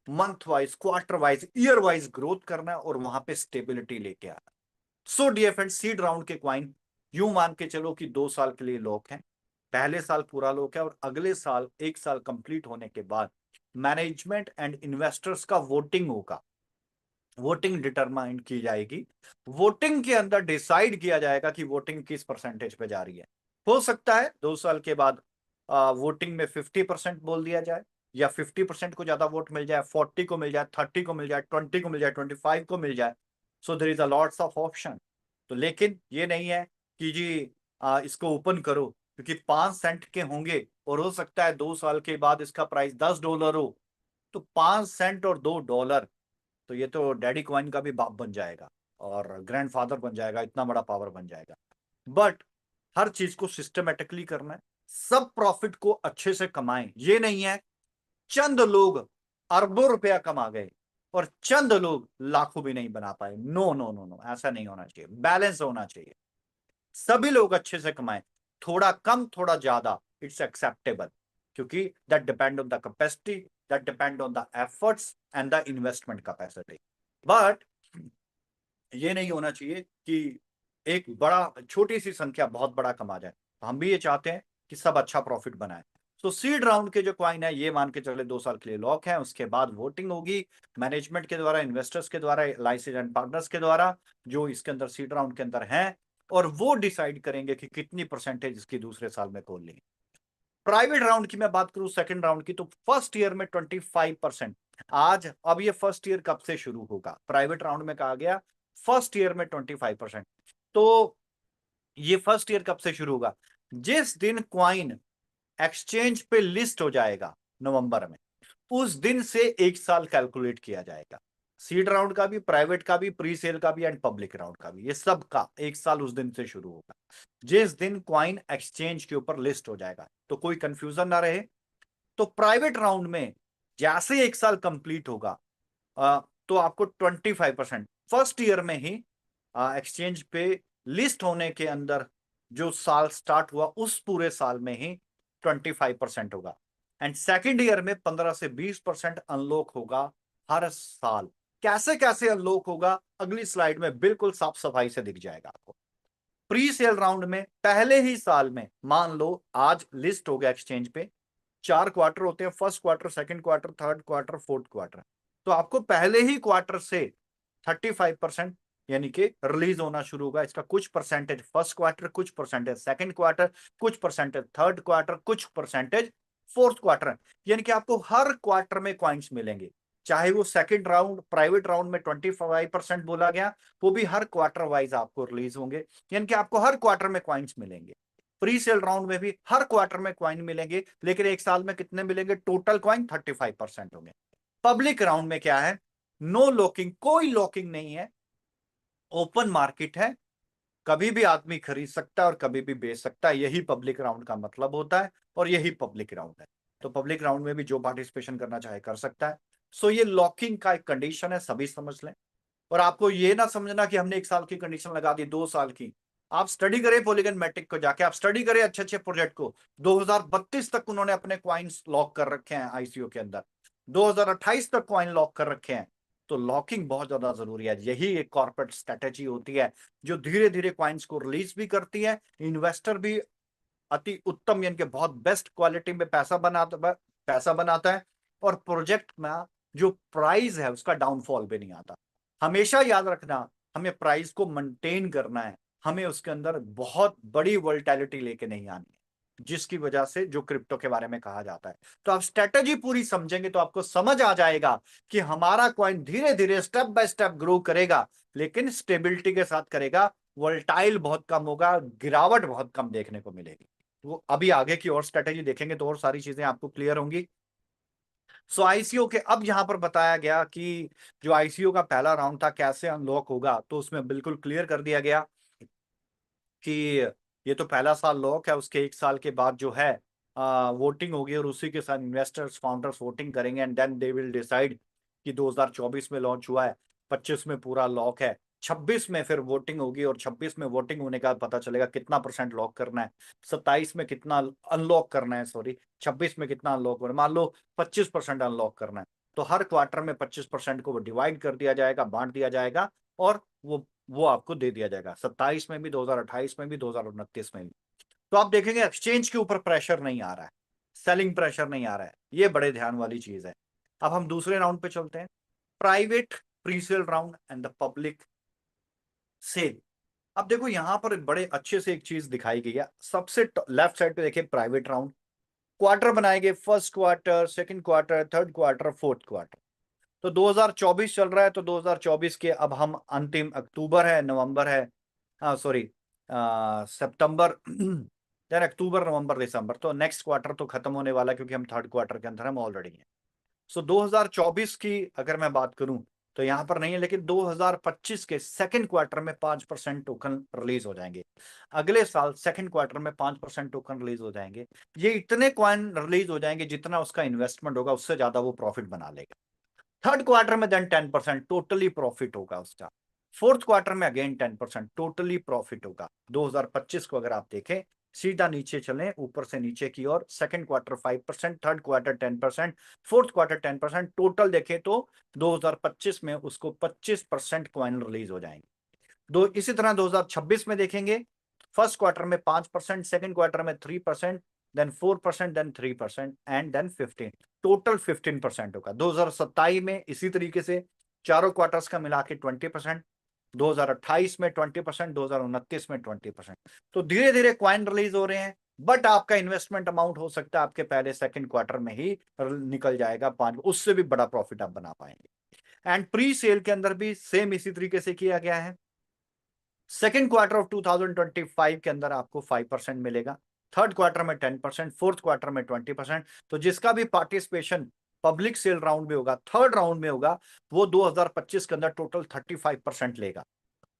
month wise, quarter wise, year wise growth करना है और वहां पे स्टेबिलिटी लेके आना। So dear friends, seed round के क्वाइन यूं मान के चलो कि 2 साल के लिए लॉक है। पहले साल पूरा लॉक है और अगले साल 1 साल कंप्लीट होने के बाद मैनेजमेंट एंड इन्वेस्टर्स का वोटिंग होगा, वोटिंग डिटरमाइन की जाएगी, वोटिंग के अंदर डिसाइड किया जाएगा कि वोटिंग किस परसेंटेज पे जा रही है। हो सकता है 2 साल के बाद वोटिंग में 50% बोल दिया जाए, या 50% को ज्यादा वोट मिल जाए, 40 को मिल जाए, 30 को मिल जाए, 20 को मिल जाए, 25 को मिल जाए। So there is a lots of option. तो लेकिन ये नहीं है कि जी इसको ओपन करो, क्योंकि 5 सेंट के होंगे और हो सकता है 2 साल के बाद इसका प्राइस $10 हो। तो 5 सेंट और $2, तो ये तो डैडी कॉइन का भी बाप बन जाएगा और ग्रैंडफादर बन जाएगा, इतना बड़ा पावर बन जाएगा। बट हर चीज को सिस्टमेटिकली करना है, सब प्रॉफिट को अच्छे से कमाएं। ये नहीं है चंद लोग अरबों रुपया कमा गए और चंद लोग लाखों भी नहीं बना पाए। नो नो नो नो, ऐसा नहीं होना चाहिए, बैलेंस होना चाहिए। सभी लोग अच्छे से कमाएं, थोड़ा कम थोड़ा ज्यादा, इट्स एक्सेप्टेबल, क्योंकि that depend on the capacity, that depend on the efforts and the investment capacity. But ये नहीं होना चाहिए कि एक बड़ा छोटी सी संख्या बहुत बड़ा कमा जाए। तो हम भी ये चाहते हैं कि सब अच्छा प्रॉफिट बनाए। तो सीड राउंड के जो क्वाइन है ये मान के चले 2 साल के लिए लॉक है, उसके बाद वोटिंग होगी मैनेजमेंट के द्वारा, इन्वेस्टर्स के द्वारा, लाइसेंस एंड पार्टनर्स के द्वारा जो इसके अंदर सीड राउंड के अंदर हैं, और वो डिसाइड करेंगे कि कितनी परसेंटेज इसकी दूसरे साल में खोल ली। प्राइवेट राउंड की मैं बात करूं, सेकंड राउंड की, तो फर्स्ट ईयर में 25%। आज अब ये फर्स्ट ईयर कब से शुरू होगा? प्राइवेट राउंड में कहा गया फर्स्ट ईयर में 25%। तो ये फर्स्ट ईयर कब से शुरू होगा? जिस दिन क्वाइन एक्सचेंज पे लिस्ट हो जाएगा नवंबर में, उस दिन से 1 साल कैलकुलेट किया जाएगा। सीड राउंड का भी, प्राइवेट का भी, प्री सेल का भी एंड पब्लिक राउंड का भी, ये सब का 1 साल उस दिन से शुरू होगा जिस दिन क्वाइन एक्सचेंज के ऊपर लिस्ट हो जाएगा। तो कोई कंफ्यूजन ना रहे। तो प्राइवेट राउंड में जैसे 1 साल कंप्लीट होगा तो आपको 25% फर्स्ट ईयर में ही एक्सचेंज पे लिस्ट होने के अंदर जो साल स्टार्ट हुआ उस पूरे साल में ही 25% होगा। एंड सेकेंड ईयर में 15 से 20% अनलॉक होगा हर साल। कैसे कैसे अनलॉक होगा अगली स्लाइड में बिल्कुल साफ सफाई से दिख जाएगा आपको। प्री सेल राउंड में पहले ही साल में, मान लो आज लिस्ट हो गया एक्सचेंज पे, 4 क्वार्टर होते हैं, first quarter, second quarter, third quarter, fourth quarter. तो आपको पहले ही क्वार्टर से 35% यानी कि रिलीज होना शुरू होगा। इसका कुछ परसेंटेज फर्स्ट क्वार्टर, कुछ परसेंटेज सेकंड क्वार्टर, कुछ परसेंटेज थर्ड क्वार्टर, कुछ परसेंटेज फोर्थ क्वार्टर। यानी कि आपको हर क्वार्टर में कॉइन्स मिलेंगे, चाहे वो सेकंड राउंड प्राइवेट राउंड में 25% बोला गया, वो भी हर क्वार्टर वाइज आपको रिलीज होंगे। यानी कि आपको हर क्वार्टर में कॉइन्स मिलेंगे। प्री सेल राउंड में भी हर क्वार्टर में कॉइन मिलेंगे, लेकिन 1 साल में कितने मिलेंगे? टोटल कॉइन 35% होंगे। पब्लिक राउंड में क्या है? नो लॉकिंग, कोई लॉकिंग नहीं है, ओपन मार्केट है, कभी भी आदमी खरीद सकता है और कभी भी बेच सकता है। यही पब्लिक राउंड का मतलब होता है और यही पब्लिक राउंड है। तो पब्लिक राउंड में भी जो पार्टिसिपेशन करना चाहे कर सकता है। सो ये लॉकिंग का एक कंडीशन है, सभी समझ लें। और आपको ये ना समझना कि हमने 1 साल की कंडीशन लगा दी, 2 साल की। आप स्टडी करें पॉलीगन मैट्रिक को जाके, आप स्टडी करें अच्छे अच्छे प्रोजेक्ट को। 2032 तक उन्होंने अपने क्वाइंस लॉक कर रखे हैं आईसीओ के अंदर, 2028 तक क्वाइन लॉक कर रखे हैं। तो लॉकिंग बहुत ज्यादा जरूरी है। यही एक कॉर्पोरेट स्ट्रेटेजी होती है जो धीरे धीरे क्वाइंस को रिलीज भी करती है, इन्वेस्टर भी अति उत्तम यानी कि बहुत बेस्ट क्वालिटी में पैसा बनाता है, और प्रोजेक्ट में जो प्राइस है उसका डाउनफॉल भी नहीं आता। हमेशा याद रखना, हमें प्राइस को मेंटेन करना है, हमें उसके अंदर बहुत बड़ी वोलेटिलिटी लेके नहीं आनी है, जिसकी वजह से जो क्रिप्टो के बारे में कहा जाता है। तो आप स्ट्रेटेजी पूरी समझेंगे तो आपको समझ आ जाएगा कि हमारा कॉइन धीरे धीरे स्टेप बाय स्टेप ग्रो करेगा, लेकिन स्टेबिलिटी के साथ करेगा। वोलेटाइल बहुत कम होगा, गिरावट बहुत कम देखने को मिलेगी। वो अभी आगे की और स्ट्रेटेजी देखेंगे तो और सारी चीजें आपको क्लियर होंगी। सो आईसीओ के अब यहां पर बताया गया कि जो आईसीओ का पहला राउंड था कैसे अनलॉक होगा, तो उसमें बिल्कुल क्लियर कर दिया गया कि ये तो पहला साल लॉक है, उसके 1 साल के बाद जो है वोटिंग होगी और उसी के साथ इन्वेस्टर्स फाउंडर्स वोटिंग करेंगे and then they will decide कि 2024 में लॉन्च हुआ है, 25 में पूरा लॉक है, 26 में फिर वोटिंग होगी और 26 में वोटिंग होने का पता चलेगा कितना परसेंट लॉक करना है, 27 में कितना अनलॉक करना है, सॉरी 26 में कितना अनलॉक करना है। मान लो 25% अनलॉक करना है, तो हर क्वार्टर में 25% को डिवाइड कर दिया जाएगा, बांट दिया जाएगा और वो आपको दे दिया जाएगा, 27 में भी, 2028 में भी, 2029 में भी। तो आप देखेंगे एक्सचेंज के ऊपर प्रेशर नहीं आ रहा है, सेलिंग प्रेशर नहीं आ रहा है, ये बड़े ध्यान वाली चीज है। अब हम दूसरे राउंड पे चलते हैं, private pre sale round and the public cell. अब देखो यहां पर बड़े अच्छे से एक चीज दिखाई गई है, सबसे लेफ्ट साइड पे देखिए प्राइवेट राउंड, क्वार्टर बनाएंगे, first quarter, second quarter, third quarter, fourth quarter. तो 2024 चल रहा है, तो 2024 के अब हम अंतिम अक्टूबर है, नवंबर है, हाँ सॉरी सितंबर देन अक्टूबर, नवंबर, दिसंबर, तो नेक्स्ट क्वार्टर तो खत्म होने वाला है, क्योंकि हम थर्ड क्वार्टर के अंदर हम ऑलरेडी हैं। सो 2024 की अगर मैं बात करूं तो यहां पर नहीं है, लेकिन 2025 के सेकंड क्वार्टर में 5% टोकन रिलीज हो जाएंगे, अगले साल सेकंड क्वार्टर में 5% टोकन रिलीज हो जाएंगे। ये इतने कॉइन रिलीज हो जाएंगे जितना उसका इन्वेस्टमेंट होगा उससे ज्यादा वो प्रॉफिट बना लेगा। थर्ड क्वार्टर में देन 10% टोटली प्रॉफिट होगा उसका। फोर्थ क्वार्टर में अगेन 10% टोटली प्रॉफिट होगा। 2025 को अगर आप देखें, सीधा नीचे चलें ऊपर से नीचे की ओर, second quarter 5%, third quarter 10%, fourth quarter 10%, total देखें तो 2025 में उसको 25% कॉइन रिलीज हो जाएंगे। इसी तरह 2026 में देखेंगे, फर्स्ट क्वार्टर में 5%, सेकंड क्वार्टर में 3%, then 4%, then 3% and then 15, total 15% होगा। 2027 में इसी तरीके से चारों क्वार्टर्स का मिला के 20%, 2028 में 20%, 2029 में 20%। तो धीरे धीरे क्वाइन रिलीज हो रहे हैं, बट आपका इन्वेस्टमेंट अमाउंट हो सकता है आपके पहले सेकंड क्वार्टर में ही निकल जाएगा 5, उससे भी बड़ा प्रॉफिट आप बना पाएंगे। एंड प्री सेल के अंदर भी सेम इसी तरीके से किया गया है। सेकेंड क्वार्टर ऑफ 2025 के अंदर आपको 5% मिलेगा, थर्ड क्वार्टर में 10%, फोर्थ क्वार्टर में 20%। तो जिसका भी पार्टिसिपेशन पब्लिक सेल राउंड में होगा, थर्ड राउंड में होगा, वो 2025 के अंदर टोटल 35% लेगा,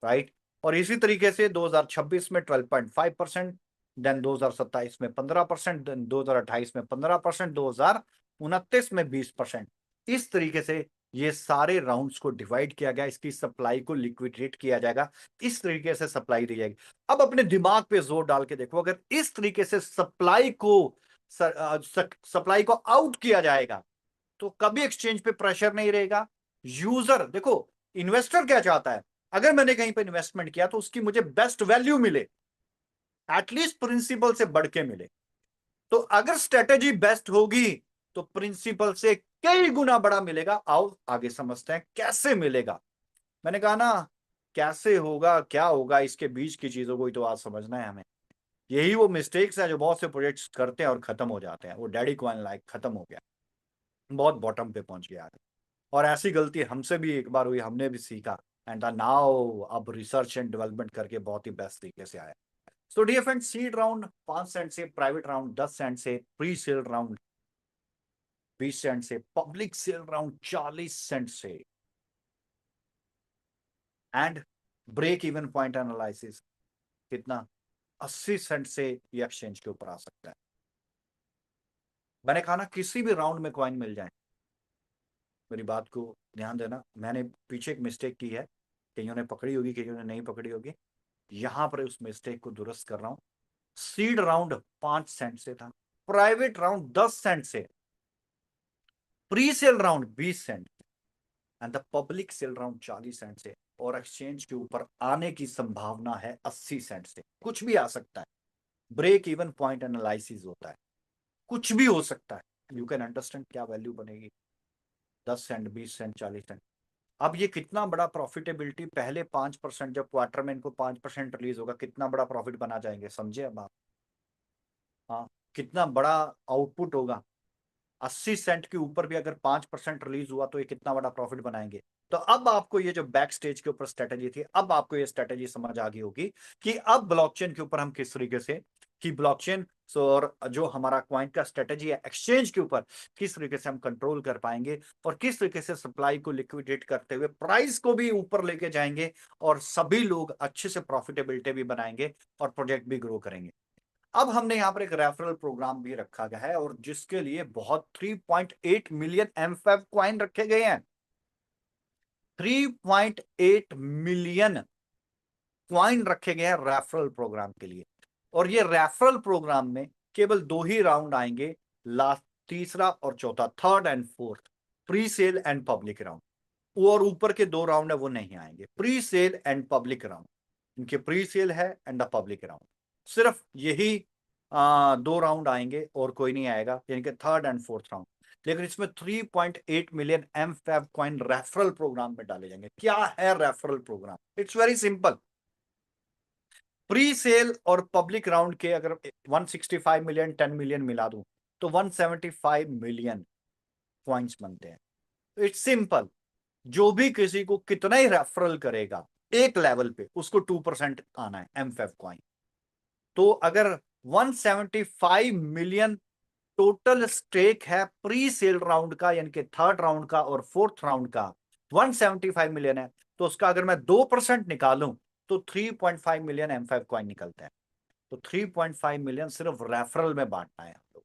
राइट। और इसी तरीके से 2026 में 12.5%, देन 2027 में 15%, देन 2028 में 15%, 2029 में 20%। इस तरीके से ये सारे राउंड्स को डिवाइड किया गया, इसकी सप्लाई को लिक्विडेट किया जाएगा, इस तरीके से सप्लाई दी जाएगी। अब अपने दिमाग पे जोर डाल के देखो, अगर इस तरीके से सप्लाई को आउट किया जाएगा तो कभी एक्सचेंज पे प्रेशर नहीं रहेगा। यूजर देखो, इन्वेस्टर क्या चाहता है, अगर मैंने कहीं पे इन्वेस्टमेंट किया तो उसकी मुझे बेस्ट वैल्यू मिले, एटलीस्ट प्रिंसिपल से बढ़ के मिले। तो अगर स्ट्रेटेजी बेस्ट होगी तो प्रिंसिपल से कई गुना बड़ा मिलेगा। आओ आगे समझते हैं कैसे मिलेगा। मैंने कहा ना, कैसे होगा, क्या होगा, इसके बीच की चीजों को ही तो आज समझना है हमें। यही वो मिस्टेक्स है जो बहुत से प्रोजेक्ट्स करते हैं और खत्म हो जाते हैं। वो डैडी कॉइन लाइक खत्म हो गया, बहुत बॉटम पे पहुंच गया। और ऐसी गलती हमसे भी एक बार हुई, हमने भी सीखा, एंड नाउ अब रिसर्च एंड डेवलपमेंट करके बहुत ही बेस्ट तरीके से आया। So dear friends, seed round 5 cent से, प्राइवेट राउंड 10 सेंट से, प्री सेल राउंड 20 सेंट से, पब्लिक सेल राउंड 40 सेंट से, and break even point analysis कितना 80 सेंट से ये एक्सचेंज के ऊपर आ सकता है। मैंने कहा ना, किसी भी राउंड में कॉइन मिल जाए, मेरी बात को ध्यान देना, मैंने पीछे एक मिस्टेक की है, कईयों ने पकड़ी होगी, कईयों ने नहीं पकड़ी होगी, यहां पर उस मिस्टेक को दुरुस्त कर रहा हूं। सीड राउंड 5 सेंट से था, प्राइवेट राउंड 10 सेंट से, pre sale round 20 cent and the public sale round 40 cent से, और एक्सचेंज के ऊपर आने की संभावना है 80 सेंट से। कुछ भी आ सकता है, ब्रेक इवन पॉइंट एनालिसिस होता है, कुछ भी हो सकता है। यू कैन अंडरस्टैंड क्या वैल्यू बनेगी, 10 सेंट, 20 सेंट, 40 सेंट। अब ये कितना बड़ा प्रॉफिटेबिलिटी, पहले 5%, जब क्वार्टर में इनको 5% रिलीज होगा, कितना बड़ा प्रॉफिट बना जाएंगे, समझे अब आप। हाँ, कितना बड़ा आउटपुट होगा। 80 सेंट के ऊपर भी अगर 5% रिलीज हुआ तो ये कितना बड़ा प्रॉफिट बनाएंगे। तो अब आपको ये जो बैक स्टेज के ऊपर स्ट्रेटेजी थी, अब आपको ये स्ट्रेटेजी समझ आ गई होगी कि अब ब्लॉकचेन के ऊपर हम किस तरीके से, कि ब्लॉकचेन और जो हमारा क्वाइन का स्ट्रेटेजी है एक्सचेंज के ऊपर, किस तरीके से हम कंट्रोल कर पाएंगे, और किस तरीके से सप्लाई को लिक्विडेट करते हुए प्राइस को भी ऊपर लेके जाएंगे, और सभी लोग अच्छे से प्रॉफिटेबिलिटी भी बनाएंगे और प्रोजेक्ट भी ग्रो करेंगे। अब हमने यहाँ पर एक रेफरल प्रोग्राम भी रखा गया है, और जिसके लिए बहुत 3.8 मिलियन M5 क्वाइन रखे गए हैं। 3.8 मिलियन क्वाइन रखे गए हैं रेफरल प्रोग्राम के लिए। और ये रेफरल प्रोग्राम में केवल 2 ही राउंड आएंगे, लास्ट, तीसरा और चौथा, third and fourth, pre sale and public round. और ऊपर के 2 राउंड है वो नहीं आएंगे, pre sale and public round. इनके प्री सेल है एंड द पब्लिक राउंड। सिर्फ यही दो राउंड आएंगे और कोई नहीं आएगा, यानी कि थर्ड एंड फोर्थ राउंड। लेकिन इसमें 3.8 मिलियन एमफैब कॉइन रेफरल प्रोग्राम में डाले जाएंगे। क्या है referral programme? It's very simple. Pre sale और पब्लिक राउंड के अगर 165 मिलियन 10 मिलियन मिला दूं तो 175 मिलियन कॉइन्स बनते हैं। It's simple. जो भी किसी को कितना ही रेफरल करेगा एक लेवल पे, उसको 2% आना है एमफैब कॉइन। तो अगर 175 मिलियन टोटल स्टेक है प्री सेल राउंड का, यानी कि थर्ड राउंड का और फोर्थ राउंड का 175 मिलियन है, तो उसका अगर मैं 2% निकालूं तो 3.5 मिलियन M5 कॉइन निकलते हैं। तो 3.5 मिलियन सिर्फ रेफरल में बांटना है आप लोग।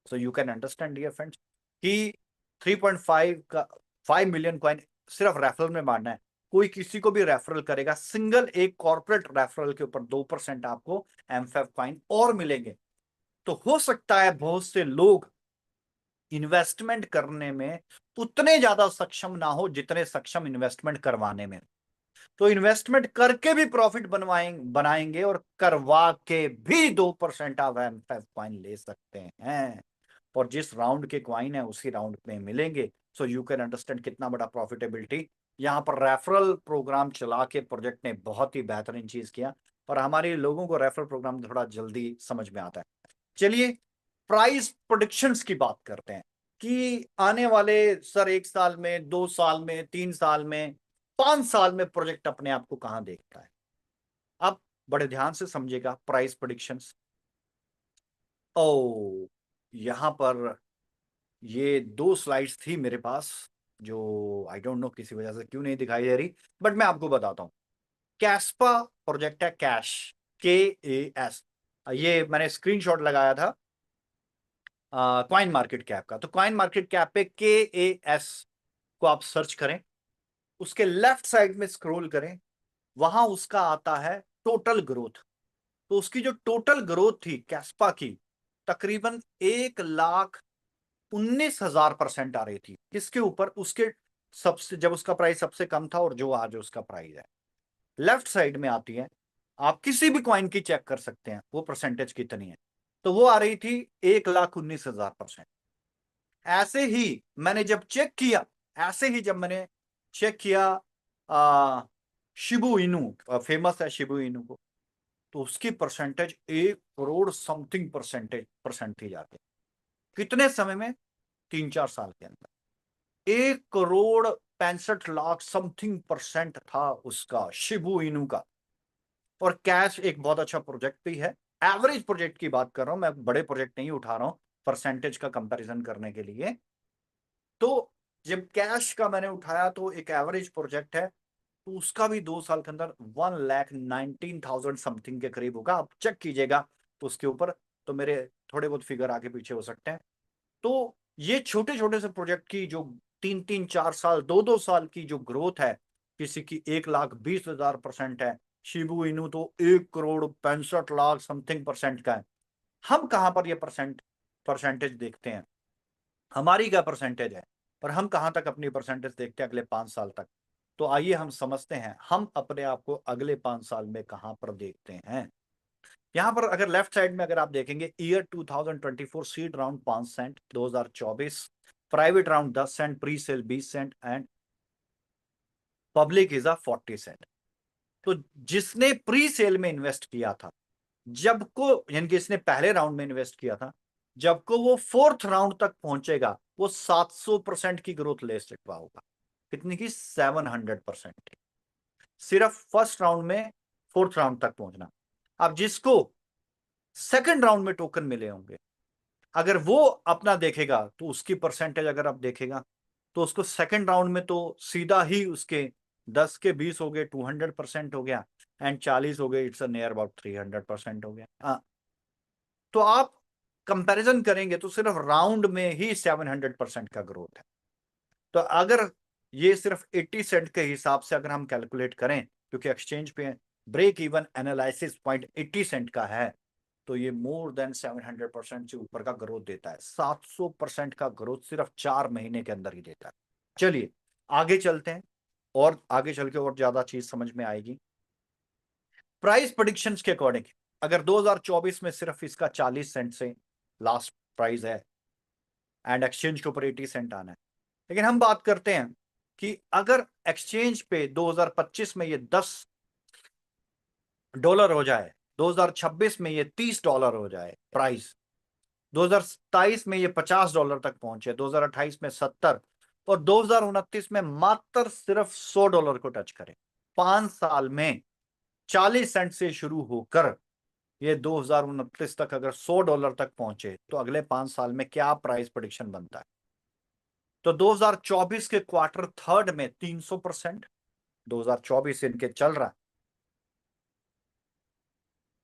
So you can understand dear friends कि 3.5 का 5 मिलियन कॉइन सिर्फ रेफरल में बांटना है। कोई किसी को भी रेफरल करेगा, सिंगल एक कॉर्पोरेट रेफरल के ऊपर 2% आपको M5 कॉइन और मिलेंगे। तो हो सकता है बहुत से लोग इन्वेस्टमेंट करने में उतने ज्यादा सक्षम ना हो जितने सक्षम इन्वेस्टमेंट करवाने में। तो इन्वेस्टमेंट करके भी प्रॉफिट बनाएंगे और करवा के भी 2% आप M5 कॉइन ले सकते हैं, और जिस राउंड के कॉइन है उसी राउंड में मिलेंगे। सो यू कैन अंडरस्टैंड कितना बड़ा प्रॉफिटेबिलिटी। यहाँ पर रेफरल प्रोग्राम चला के प्रोजेक्ट ने बहुत ही बेहतरीन चीज किया, और हमारे लोगों को रेफरल प्रोग्राम थोड़ा जल्दी समझ में आता है। चलिए प्राइस प्रोडिक्शंस की बात करते हैं कि आने वाले सर 1 साल में, 2 साल में, 3 साल में, 5 साल में प्रोजेक्ट अपने आप को कहां देखता है। अब बड़े ध्यान से समझिएगा प्राइस प्रोडिक्शंस। ओ यहां पर ये 2 स्लाइड्स थी मेरे पास जो आई डोंट नो किसी वजह से क्यों नहीं दिखाई दे रही, बट मैं आपको बताता हूं। कैस्पा प्रोजेक्ट है, कैश KAS। ये मैंने स्क्रीनशॉट लगाया था कॉइन मार्केट कैप का। तो कॉइन मार्केट कैप पे KAS को आप सर्च करें, उसके लेफ्ट साइड में स्क्रॉल करें, वहां उसका आता है टोटल ग्रोथ। तो उसकी जो टोटल ग्रोथ थी कैस्पा की, तकरीबन 1,19,000% आ रही थी। किसके ऊपर? उसके सबसे, जब उसका प्राइस सबसे कम था और जो आज उसका प्राइस है। लेफ्ट साइड में आती है, आप किसी भी कॉइन की चेक कर सकते हैं वो परसेंटेज कितनी है। तो वो आ रही थी 1,19,000%। ऐसे ही मैंने जब चेक किया, ऐसे ही जब मैंने चेक किया शिबू इनू, फेमस है शिबू इनू को, तो उसकी परसेंटेज 1 करोड़ समथिंग परसेंट थी जाके। कितने समय में? 3-4 साल के अंदर 1,65,00,000 समथिंग परसेंट था उसका शिबू इनू का। और कैश एक बहुत अच्छा प्रोजेक्ट भी है। एवरेज प्रोजेक्ट की बात कर रहा हूं मैं, बड़े प्रोजेक्ट नहीं उठा रहा हूं परसेंटेज का कंपैरिजन करने के लिए। तो जब कैश का मैंने उठाया तो एक एवरेज प्रोजेक्ट है, तो उसका भी 2 साल के अंदर 1,19,000 समथिंग के करीब होगा। आप चेक कीजिएगा तो उसके ऊपर, तो मेरे थोड़े बहुत फिगर आगे पीछे हो सकते हैं। तो ये छोटे छोटे से प्रोजेक्ट की जो 3-3, 4 साल, 2-2 साल की जो ग्रोथ है, किसी की 1,20,000% है, शिबू इनू तो 1,65,00,000 समथिंग परसेंट का है। हम कहां पर ये परसेंटेज देखते हैं? हमारी क्या परसेंटेज है और हम कहां तक अपनी परसेंटेज देखते हैं अगले 5 साल तक? तो आइए हम समझते हैं हम अपने आप को अगले 5 साल में कहां पर देखते हैं। यहां पर अगर लेफ्ट साइड में अगर आप देखेंगे, year 2024 seed round 5 cent, 2024 private round 10 cent, pre sale 20 cent and public is 40 cent. तो जिसने प्री सेल में इन्वेस्ट किया था, जब को, यानी कि इसने पहले राउंड में इन्वेस्ट किया था, जब को वो फोर्थ राउंड तक पहुंचेगा वो 700% की ग्रोथ ले सकता होगा। कितनी की? 700% की। सिर्फ फर्स्ट राउंड में फोर्थ राउंड तक पहुंचना। अब जिसको सेकंड राउंड में टोकन मिले होंगे, अगर वो अपना देखेगा तो उसकी परसेंटेज अगर आप देखेगा तो उसको सेकंड राउंड में तो सीधा ही उसके 10 के 20 हो गए, 200% हो गया, एंड 40 हो गए, इट्स नियर अबाउट 300% हो गया। तो आप कंपैरिजन करेंगे तो सिर्फ राउंड में ही 700% का ग्रोथ है। तो अगर ये सिर्फ 80 सेंट के हिसाब से अगर हम कैलकुलेट करें, क्योंकि एक्सचेंज पे break even analysis point 80 cent का है, तो ये मोर देन 700% से ऊपर का ग्रोथ देता है। 700% का ग्रोथ सिर्फ 4 महीने के अंदर ही देता है। चलिए आगे चलते हैं, और आगे चल के और ज्यादा चीज समझ में आएगी। प्राइस प्रेडिक्शंस के अकॉर्डिंग अगर 2024 में सिर्फ इसका 40 सेंट से लास्ट प्राइस है एंड एक्सचेंज के ऊपर 80 सेंट आना है, लेकिन हम बात करते हैं कि अगर एक्सचेंज पे 2025 में ये $10 हो जाए, 2026 में ये $30 हो जाए प्राइस, 2027 में ये $50 तक पहुंचे, 2028 में 70 और 2029 में मात्र सिर्फ $100 को टच करे, 5 साल में 40 सेंट से शुरू होकर ये 2029 तक अगर $100 तक पहुंचे तो अगले 5 साल में क्या प्राइस प्रेडिक्शन बनता है? तो 2024 के क्वार्टर थर्ड में 300%, 2024 इनके चल रहा है,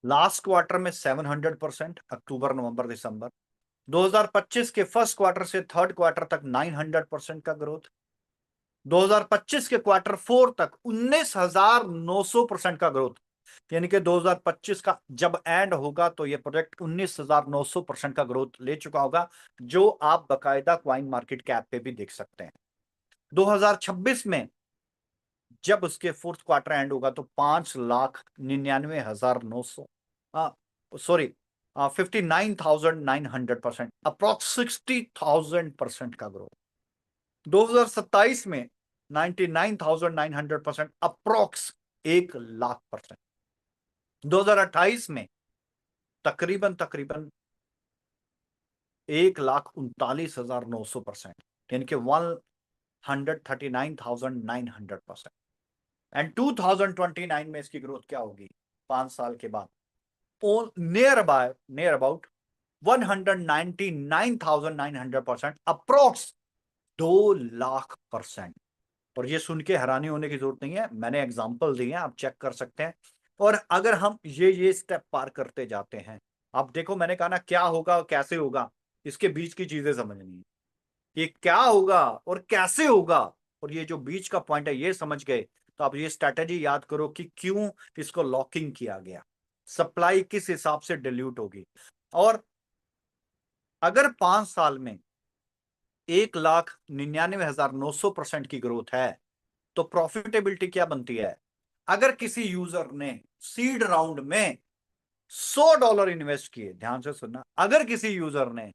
लास्ट क्वार्टर में 700%, अक्टूबर नवंबर दिसंबर, 2025 के फर्स्ट क्वार्टर से थर्ड क्वार्टर तक 900% का ग्रोथ, 2025 के क्वार्टर फोर तक 19,900% का ग्रोथ, यानी कि 2025 का जब एंड होगा तो ये प्रोजेक्ट 19,900% का ग्रोथ ले चुका होगा, जो आप बकायदा क्वाइन मार्केट कैप पे भी देख सकते हैं। 2026 में जब उसके फोर्थ क्वार्टर एंड होगा तो 5,99,900 सॉरी 59,900%, अप्रॉक्स 60,000% का ग्रोथ। 2027 में 99,900%, अप्रॉक्स 1,00,000%। 2028 में तकरीबन 1,39,900%, यानी कि 139,900%। एंड 2029 में इसकी ग्रोथ क्या होगी 5 साल के बाद? Near about 199,900%, approx 2,00,000%। और ये सुन के हैरानी होने की जरूरत नहीं है, मैंने एग्जांपल दिए हैं, आप चेक कर सकते हैं। और अगर हम ये स्टेप पार करते जाते हैं, आप देखो मैंने कहा ना क्या होगा कैसे होगा, इसके बीच की चीजें समझनी है। ये क्या होगा और कैसे होगा, और ये जो बीच का पॉइंट है ये समझ गए तो आप ये स्ट्रैटेजी याद करो कि क्यों इसको लॉकिंग किया गया, सप्लाई किस हिसाब से डिल्यूट होगी। और अगर 5 साल में 1,99,900% की ग्रोथ है तो प्रॉफिटेबिलिटी क्या बनती है? अगर किसी यूजर ने सीड राउंड में $100 इन्वेस्ट किए, ध्यान से सुनना, अगर किसी यूजर ने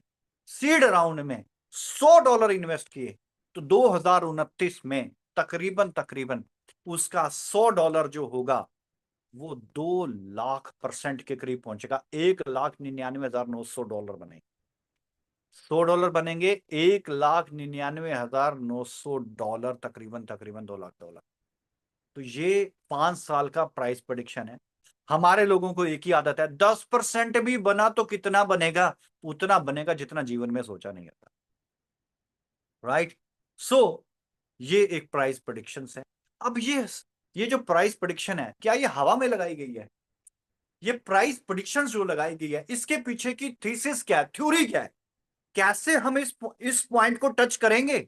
सीड राउंड में $100 इन्वेस्ट किए तो 2029 में तकरीबन उसका $100 जो होगा वो 2,00,000% के करीब पहुंचेगा, $1,99,900 बनेगा। $100 बनेंगे, $1,99,900, तकरीबन $2,00,000। तो ये 5 साल का प्राइस प्रेडिक्शन है। हमारे लोगों को एक ही आदत है, 10% भी बना तो कितना बनेगा? उतना बनेगा जितना जीवन में सोचा नहीं आता। राइट? सो ये एक प्राइस प्रेडिक्शन है। अब ये जो प्राइस प्रेडिक्शन है, क्या ये हवा में लगाई गई है? ये प्राइस प्रेडिक्शन जो लगाई गई है, इसके पीछे की थीसिस क्या है, थ्योरी क्या है? कैसे हम इस पॉइंट को टच करेंगे?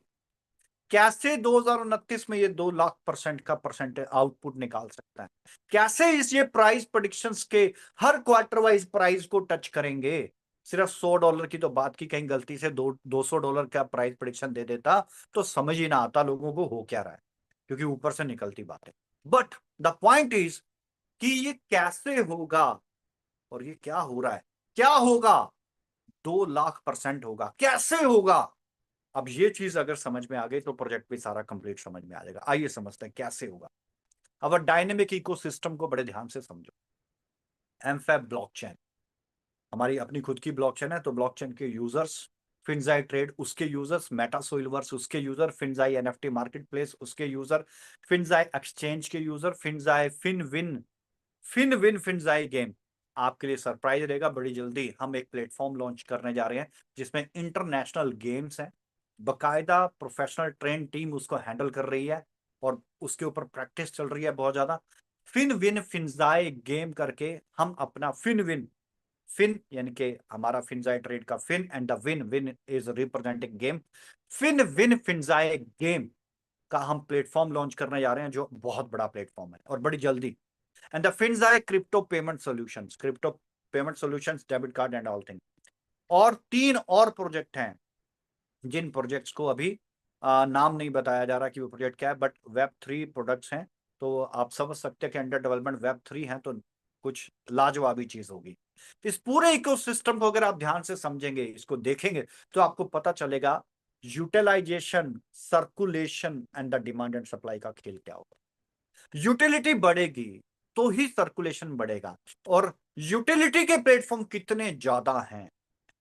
कैसे 2029 में ये 2,00,000% का परसेंटेज आउटपुट निकाल सकता है? कैसे ये प्राइस प्रेडिक्शंस के हर क्वार्टर वाइज प्राइस को टच करेंगे? सिर्फ $100 की तो बात की, कहीं गलती से $200 का प्राइस प्रेडिक्शन दे देता तो समझ ही ना आता लोगों को हो क्या रहा है, क्योंकि ऊपर से निकलती बातें। बट द पॉइंट इज कि ये कैसे होगा और ये क्या हो रहा है, क्या होगा? 2,00,000% होगा, कैसे होगा? अब ये चीज अगर समझ में आ गई तो प्रोजेक्ट भी सारा कंप्लीट समझ में आ जाएगा। आइए समझते हैं कैसे होगा। अब डायनेमिक इकोसिस्टम को बड़े ध्यान से समझो। एमफैब ब्लॉकचेन हमारी अपनी खुद की ब्लॉकचेन है, तो ब्लॉकचेन के यूजर्स, फिनजाई ट्रेड उसके यूजर्स, मेटासोइलवर्स उसके यूजर, फिनजाई एनएफटी मार्केटप्लेस उसके यूजर, फिनजाई एक्सचेंज के यूजर, फिनजाई फिनविन फिनजाई गेम। आपके लिए सरप्राइज रहेगा, बड़ी जल्दी हम एक प्लेटफॉर्म लॉन्च करने जा रहे हैं जिसमें इंटरनेशनल गेम्स हैं, बकायदा प्रोफेशनल ट्रेन टीम उसको हैंडल कर रही है और उसके ऊपर प्रैक्टिस चल रही है बहुत ज्यादा। फिनविन फिनजाई गेम करके हम अपना फिन यानी कि हमारा फिनजाई ट्रेड का Fin and the win is representing game, Finwin Finzai game का हम प्लेटफॉर्म लॉन्च करने जा रहे हैं जो बहुत बड़ा प्लेटफॉर्म है और बड़ी जल्दी। And the Finzai crypto payment solutions, debit card and all thing. और 3 और प्रोजेक्ट हैं जिन प्रोजेक्ट्स को अभी नाम नहीं बताया जा रहा कि वो प्रोजेक्ट क्या है, बट Web3 प्रोडक्ट्स हैं, तो आप समझ सकते हैं कि अंडर डेवलपमेंट Web3 हैं, तो कुछ लाजवाबी चीज होगी। इस पूरे इकोसिस्टम को अगर आप ध्यान से समझेंगे, इसको देखेंगे, तो आपको पता चलेगा utilisation, circulation and the demand and supply का खेल क्या होगा। यूटिलिटी बढ़ेगी तो ही सर्कुलेशन बढ़ेगा, और यूटिलिटी के प्लेटफॉर्म कितने ज्यादा हैं,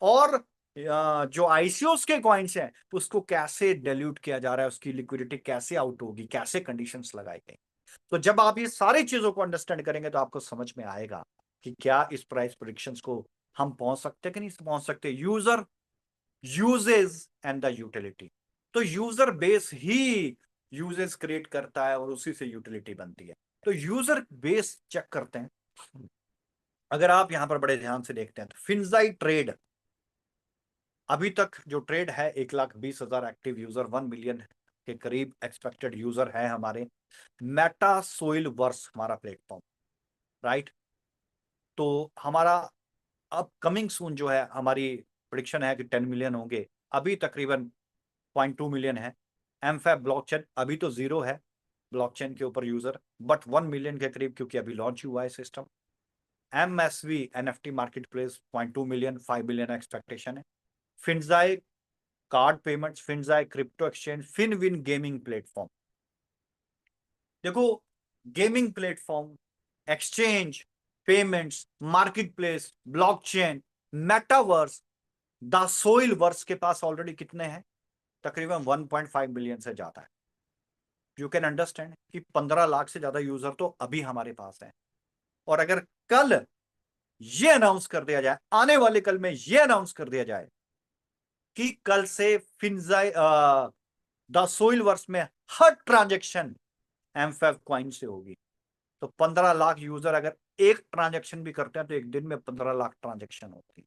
और जो आईसीओस के कॉइन्स हैं उसको कैसे डिल्यूट किया जा रहा है, उसकी लिक्विडिटी कैसे आउट होगी, कैसे कंडीशंस लगाई गई। तो जब आप ये सारी चीजों को अंडरस्टैंड करेंगे तो आपको समझ में आएगा कि क्या इस प्राइस प्रेडिक्शंस को हम पहुंच सकते कि नहीं पहुंच सकते। User uses and the utility, तो यूजर बेस ही यूजेस क्रिएट करता है और उसी से यूटिलिटी बनती है। तो यूजर बेस चेक करते हैं। अगर आप यहां पर बड़े ध्यान से देखते हैं तो फिंजाई ट्रेड, अभी तक जो ट्रेड है 1,20,000 एक्टिव यूजर, 1 मिलियन के करीब एक्सपेक्टेड यूजर है हमारे। मेटा सोइल वर्स हमारा प्लेटफॉर्म, राइट। तो हमारा अपकमिंग सून जो है, हमारी प्रेडिक्शन है कि 10 मिलियन होंगे, अभी तकरीबन 0.2 मिलियन है। एमफैब ब्लॉकचेन अभी तो 0 है ब्लॉकचेन के ऊपर यूजर, बट 1 मिलियन के करीब क्योंकि अभी लॉन्च हुआ है system. MSV NFT market place 0.2 million, 5 million expectation है। फिनजाई कार्ड पेमेंट्स, फिनजाई क्रिप्टो एक्सचेंज, फिनविन गेमिंग प्लेटफॉर्म। देखो, gaming platform, exchange, payments, market place, blockchain, metaverse, the soil verse के पास ऑलरेडी कितने हैं? तकरीबन 1.5 मिलियन से ज्यादा है। यू कैन अंडरस्टैंड कि 15 लाख से ज्यादा यूजर तो अभी हमारे पास है। और अगर कल ये अनाउंस कर दिया जाए, आने वाले कल में ये अनाउंस कर दिया जाए कि कल से फिनजाई द सोइल वर्स में हर ट्रांजेक्शन एमफैब कॉइन से होगी, तो 15 लाख यूजर अगर एक ट्रांजेक्शन भी करते हैं तो एक दिन में 15 लाख ट्रांजेक्शन होती है।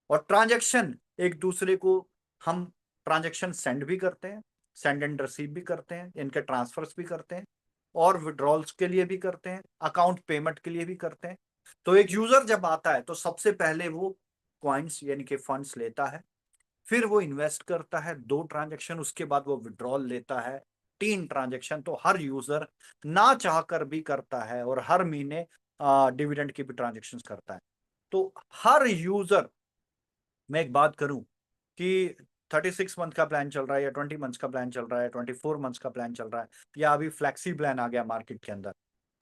और ट्रांजेक्शन एक दूसरे को हम ट्रांजेक्शन सेंड भी करते हैं, सेंड एंड रिसीव भी करते हैं, इनके ट्रांसफर्स भी करते हैं, और विड्रॉल्स के लिए भी करते हैं, अकाउंट पेमेंट के लिए भी करते हैं। तो एक यूजर जब आता है तो सबसे पहले वो कॉइन्स यानी कि फंड्स लेता है, फिर वो इन्वेस्ट करता है 2 ट्रांजेक्शन, उसके बाद वो विड्रॉल लेता है 3 ट्रांजेक्शन। तो हर यूजर ना चाहकर भी करता है और हर महीने डिविडेंड की भी ट्रांजेक्शन करता है। तो हर यूजर, मैं एक बात करूं कि 36 मंथ का प्लान चल रहा है या 20 मंथ्स का प्लान चल रहा है, 24 मंथ्स का प्लान चल रहा है, या अभी फ्लैक्सी प्लान आ गया मार्केट के अंदर।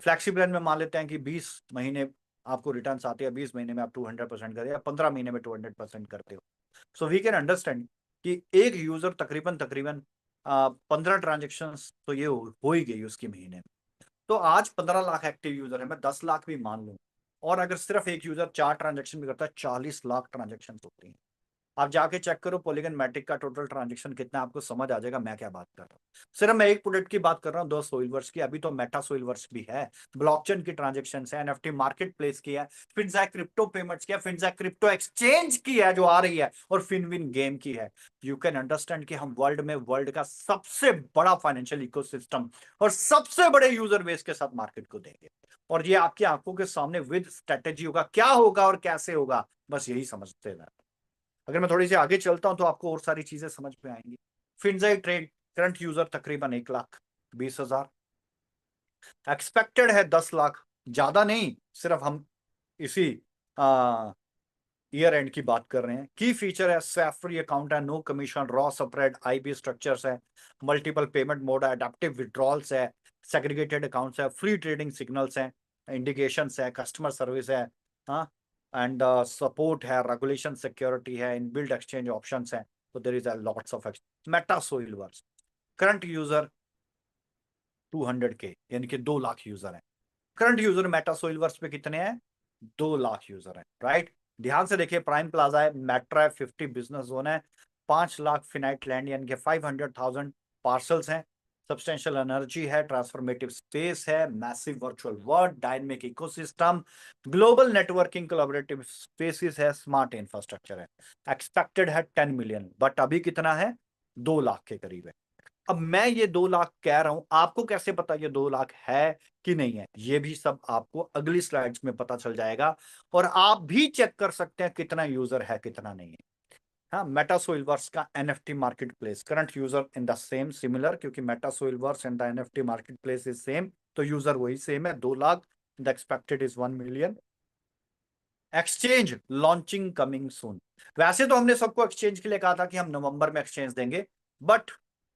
फ्लैक्सी प्लान में मान लेते हैं कि 20 महीने आपको रिटर्न आते हैं, 20 महीने में आप 200% करते हो या 15 महीने में 200% करते हो। सो वी कैन अंडरस्टैंड कि एक यूजर तकरीबन 15 ट्रांजेक्शन तो ये हो ही गई उसकी महीने में। तो आज 15 लाख एक्टिव यूजर है, मैं 10 लाख भी मान लूं, और अगर सिर्फ एक यूजर 4 ट्रांजेक्शन भी करता है, 40 लाख ट्रांजेक्शन होती हैं। आप जाके चेक करो पॉलीगन मैट्रिक का टोटल ट्रांजेक्शन कितना, आपको समझ आ जाएगा मैं क्या बात कर रहा हूँ। सिर्फ मैं एक प्रोडक्ट की बात कर रहा हूँ, 2 सोइलवर्स की, अभी तो मेटा सोइलवर्स भी है, ब्लॉकचेन की ट्रांजेक्शन है, एनएफटी मार्केट प्लेस की है, फिनजैक क्रिप्टो पेमेंट्स की है, फिनजैक क्रिप्टो एक्सचेंज की है जो आ रही है, और फिनविन गेम की है। यू कैन अंडरस्टैंड कि हम वर्ल्ड का सबसे बड़ा फाइनेंशियल इकोसिस्टम और सबसे बड़े यूजर बेस के साथ मार्केट को देंगे, और ये आपकी आंखों के सामने विद स्ट्रेटेजी होगा। क्या होगा और कैसे होगा, बस यही समझते हैं। अगर मैं थोड़ी सी आगे चलता हूं तो आपको और सारी चीजें समझ में आएंगी। फिनजाई ट्रेड करंट यूजर तकरीबन 1,20,000, एक्सपेक्टेड है 10 लाख, ज्यादा नहीं, सिर्फ हम इसी ईयर एंड की बात कर रहे हैं। की फीचर है स्वैप फ्री अकाउंट है, no commission, raw spread, IB structures है, मल्टीपल पेमेंट मोड है, अडेप्टिव विड्रॉल्स है, सेग्रीगेटेड अकाउंट्स है, फ्री ट्रेडिंग सिग्नल्स हैं, इंडिकेशंस है, कस्टमर सर्विस है, हाँ, एंड सपोर्ट है, रेगुलेशन सिक्योरिटी है, इनबिल्ट एक्सचेंज ऑप्शंस है। तो there is a lots of meta soilverse current user 200K यानी कि 2 लाख यूजर हैं। करंट यूजर मेटा सोइलवर्स पे कितने हैं? 2 लाख यूजर हैं, राइट। ध्यान से देखिए, प्राइम प्लाजा है, मेट्रा है, 50 बिजनेस जोन है, 5 लाख फिनाइट लैंड यानी कि 500,000 पार्सल्स हैं, सब्सटेंशियल एनर्जी है, ट्रांसफॉर्मेटिव स्पेस है, massive virtual world, dynamic ecosystem, global networking, collaborative spaces है, स्मार्ट इंफ्रास्ट्रक्चर है। एक्सपेक्टेड है 10 मिलियन, बट अभी कितना है? 2 लाख के करीब है। अब मैं ये 2 लाख कह रहा हूं, आपको कैसे पता ये 2 लाख है कि नहीं है? ये भी सब आपको अगली स्लाइड्स में पता चल जाएगा, और आप भी चेक कर सकते हैं कितना यूजर है कितना नहीं है। हाँ, मेटा सोइलवर्स का NFT market place current user in the same similar, क्योंकि meta soilverse and the NFT market place is same, तो यूजर वही सेम है, 2 lakh the expected is 1 million. Exchange launching coming soon. वैसे तो हमने सबको एक्सचेंज के लिए कहा था कि हम नवंबर में एक्सचेंज देंगे, बट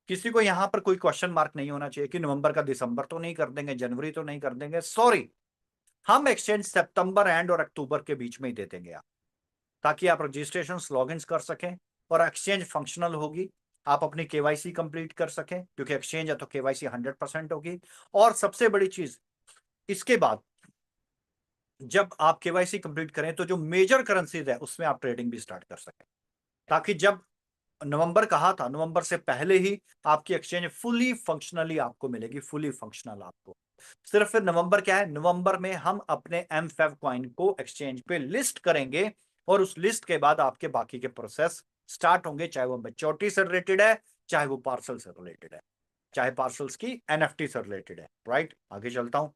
किसी को यहां पर कोई क्वेश्चन मार्क नहीं होना चाहिए कि नवंबर का दिसंबर तो नहीं कर देंगे, जनवरी तो नहीं कर देंगे। सॉरी, हम एक्सचेंज सितंबर एंड और अक्टूबर के बीच में ही दे देंगे आप, ताकि आप रजिस्ट्रेशन लॉगिन कर सकें और एक्सचेंज फंक्शनल होगी, आप अपनी केवाईसी कंप्लीट कर सकें, क्योंकि एक्सचेंज है तो केवाईसी 100% होगी। और सबसे बड़ी चीज, इसके बाद जब आप केवाईसी कंप्लीट करें तो जो मेजर करेंसीज है उसमें आप ट्रेडिंग भी स्टार्ट कर सकें, ताकि जब नवंबर कहा था, नवंबर से पहले ही आपकी एक्सचेंज फुली फंक्शनली आपको मिलेगी, फुली फंक्शनल आपको। सिर्फ फिर नवंबर क्या है, नवंबर में हम अपने एमफेव कॉइन को एक्सचेंज पे लिस्ट करेंगे और उस लिस्ट के बाद आपके बाकी के प्रोसेस स्टार्ट होंगे, चाहे वो मैच्योरिटी से रिलेटेड है, चाहे वो पार्सल से रिलेटेड है, चाहे पार्सल्स की एनएफटी से रिलेटेड है। राइट, आगे चलता हूं।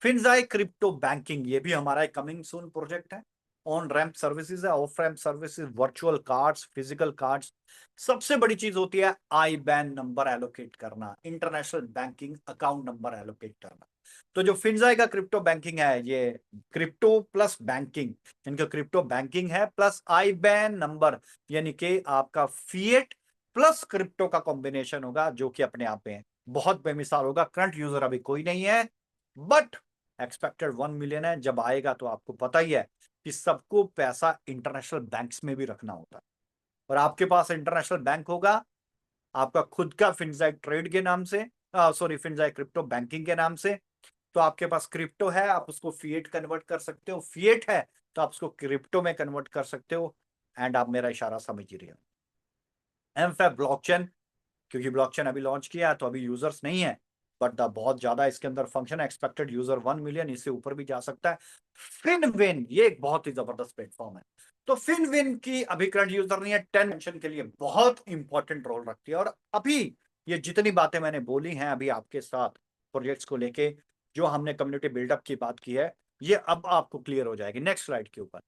फिनजाई क्रिप्टो बैंकिंग, ये भी हमारा एक कमिंग सून प्रोजेक्ट है। ऑन रैंप सर्विसेज है, off ramp services, virtual cards, physical cards. सबसे बड़ी चीज होती है IBAN नंबर एलोकेट करना, international banking account number allocate करना। तो जो फिनजाई का क्रिप्टो बैंकिंग है, ये क्रिप्टो प्लस बैंकिंग, इनका क्रिप्टो बैंकिंग है प्लस IBAN नंबर, यानी कि आपका फिएट प्लस क्रिप्टो का कॉम्बिनेशन होगा, जो कि अपने आप में बहुत बेमिसाल होगा। करंट यूजर अभी कोई नहीं है, बट एक्सपेक्टेड 1 मिलियन है। जब आएगा तो आपको पता ही है कि सबको पैसा इंटरनेशनल बैंक्स में भी रखना होता है, और आपके पास इंटरनेशनल बैंक होगा, आपका खुद का फिनजाई ट्रेड के नाम से, सॉरी फिनजाई क्रिप्टो बैंकिंग के नाम से, तो आपके पास क्रिप्टो है, आप उसको फिएट कन्वर्ट कर सकते हो, फिएट है तो आप उसको क्रिप्टो में कन्वर्ट कर सकते हो। एंड आप मेरा इशारा समझ ही रहे हो। एमफैब ब्लॉकचेन, क्योंकि ब्लॉकचेन अभी लॉन्च किया है तो अभी यूजर्स नहीं है, बट बहुत ज्यादा इसके अंदर फंक्शन है। एक्सपेक्टेड यूजर 1 मिलियन, इससे ऊपर भी जा सकता है। फिनविन, ये एक बहुत ही जबरदस्त प्लेटफॉर्म है। तो फिनविन की अभी करंट यूजर नहीं है, 10 मेंशन के लिए बहुत इंपॉर्टेंट रोल रखती है। और अभी ये जितनी बातें मैंने बोली हैं अभी आपके साथ प्रोजेक्ट्स को लेके, जो हमने कम्युनिटी बिल्डअप की बात की है, ये अब आपको क्लियर हो जाएगी। नेक्स्ट स्लाइड के ऊपर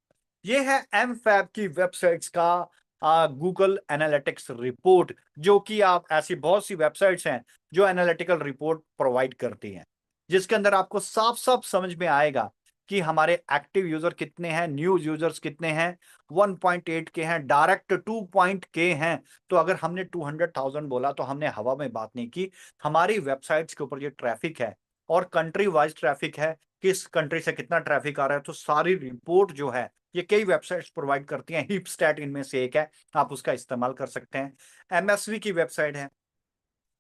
ये है एमफैब की वेबसाइट्स का गूगल एनालिटिक्स रिपोर्ट, जो कि आप ऐसी बहुत सी वेबसाइट्स हैं जो एनालिटिकल रिपोर्ट प्रोवाइड करती हैं, जिसके अंदर आपको साफ साफ समझ में आएगा कि हमारे एक्टिव यूजर कितने हैं, न्यूज यूजर्स कितने हैं, 1.8 के हैं, डायरेक्ट 2 के हैं। तो अगर हमने 200,000 बोला तो हमने हवा में बात नहीं की। हमारी वेबसाइट्स के ऊपर ये ट्रैफिक है और कंट्री वाइज ट्रैफिक है, किस कंट्री से कितना ट्रैफिक आ रहा है, तो सारी रिपोर्ट जो है ये कई वेबसाइट्स प्रोवाइड करती हैं। हिपस्टैट इनमें से एक है, आप उसका इस्तेमाल कर सकते हैं। एमएसवी की वेबसाइट है,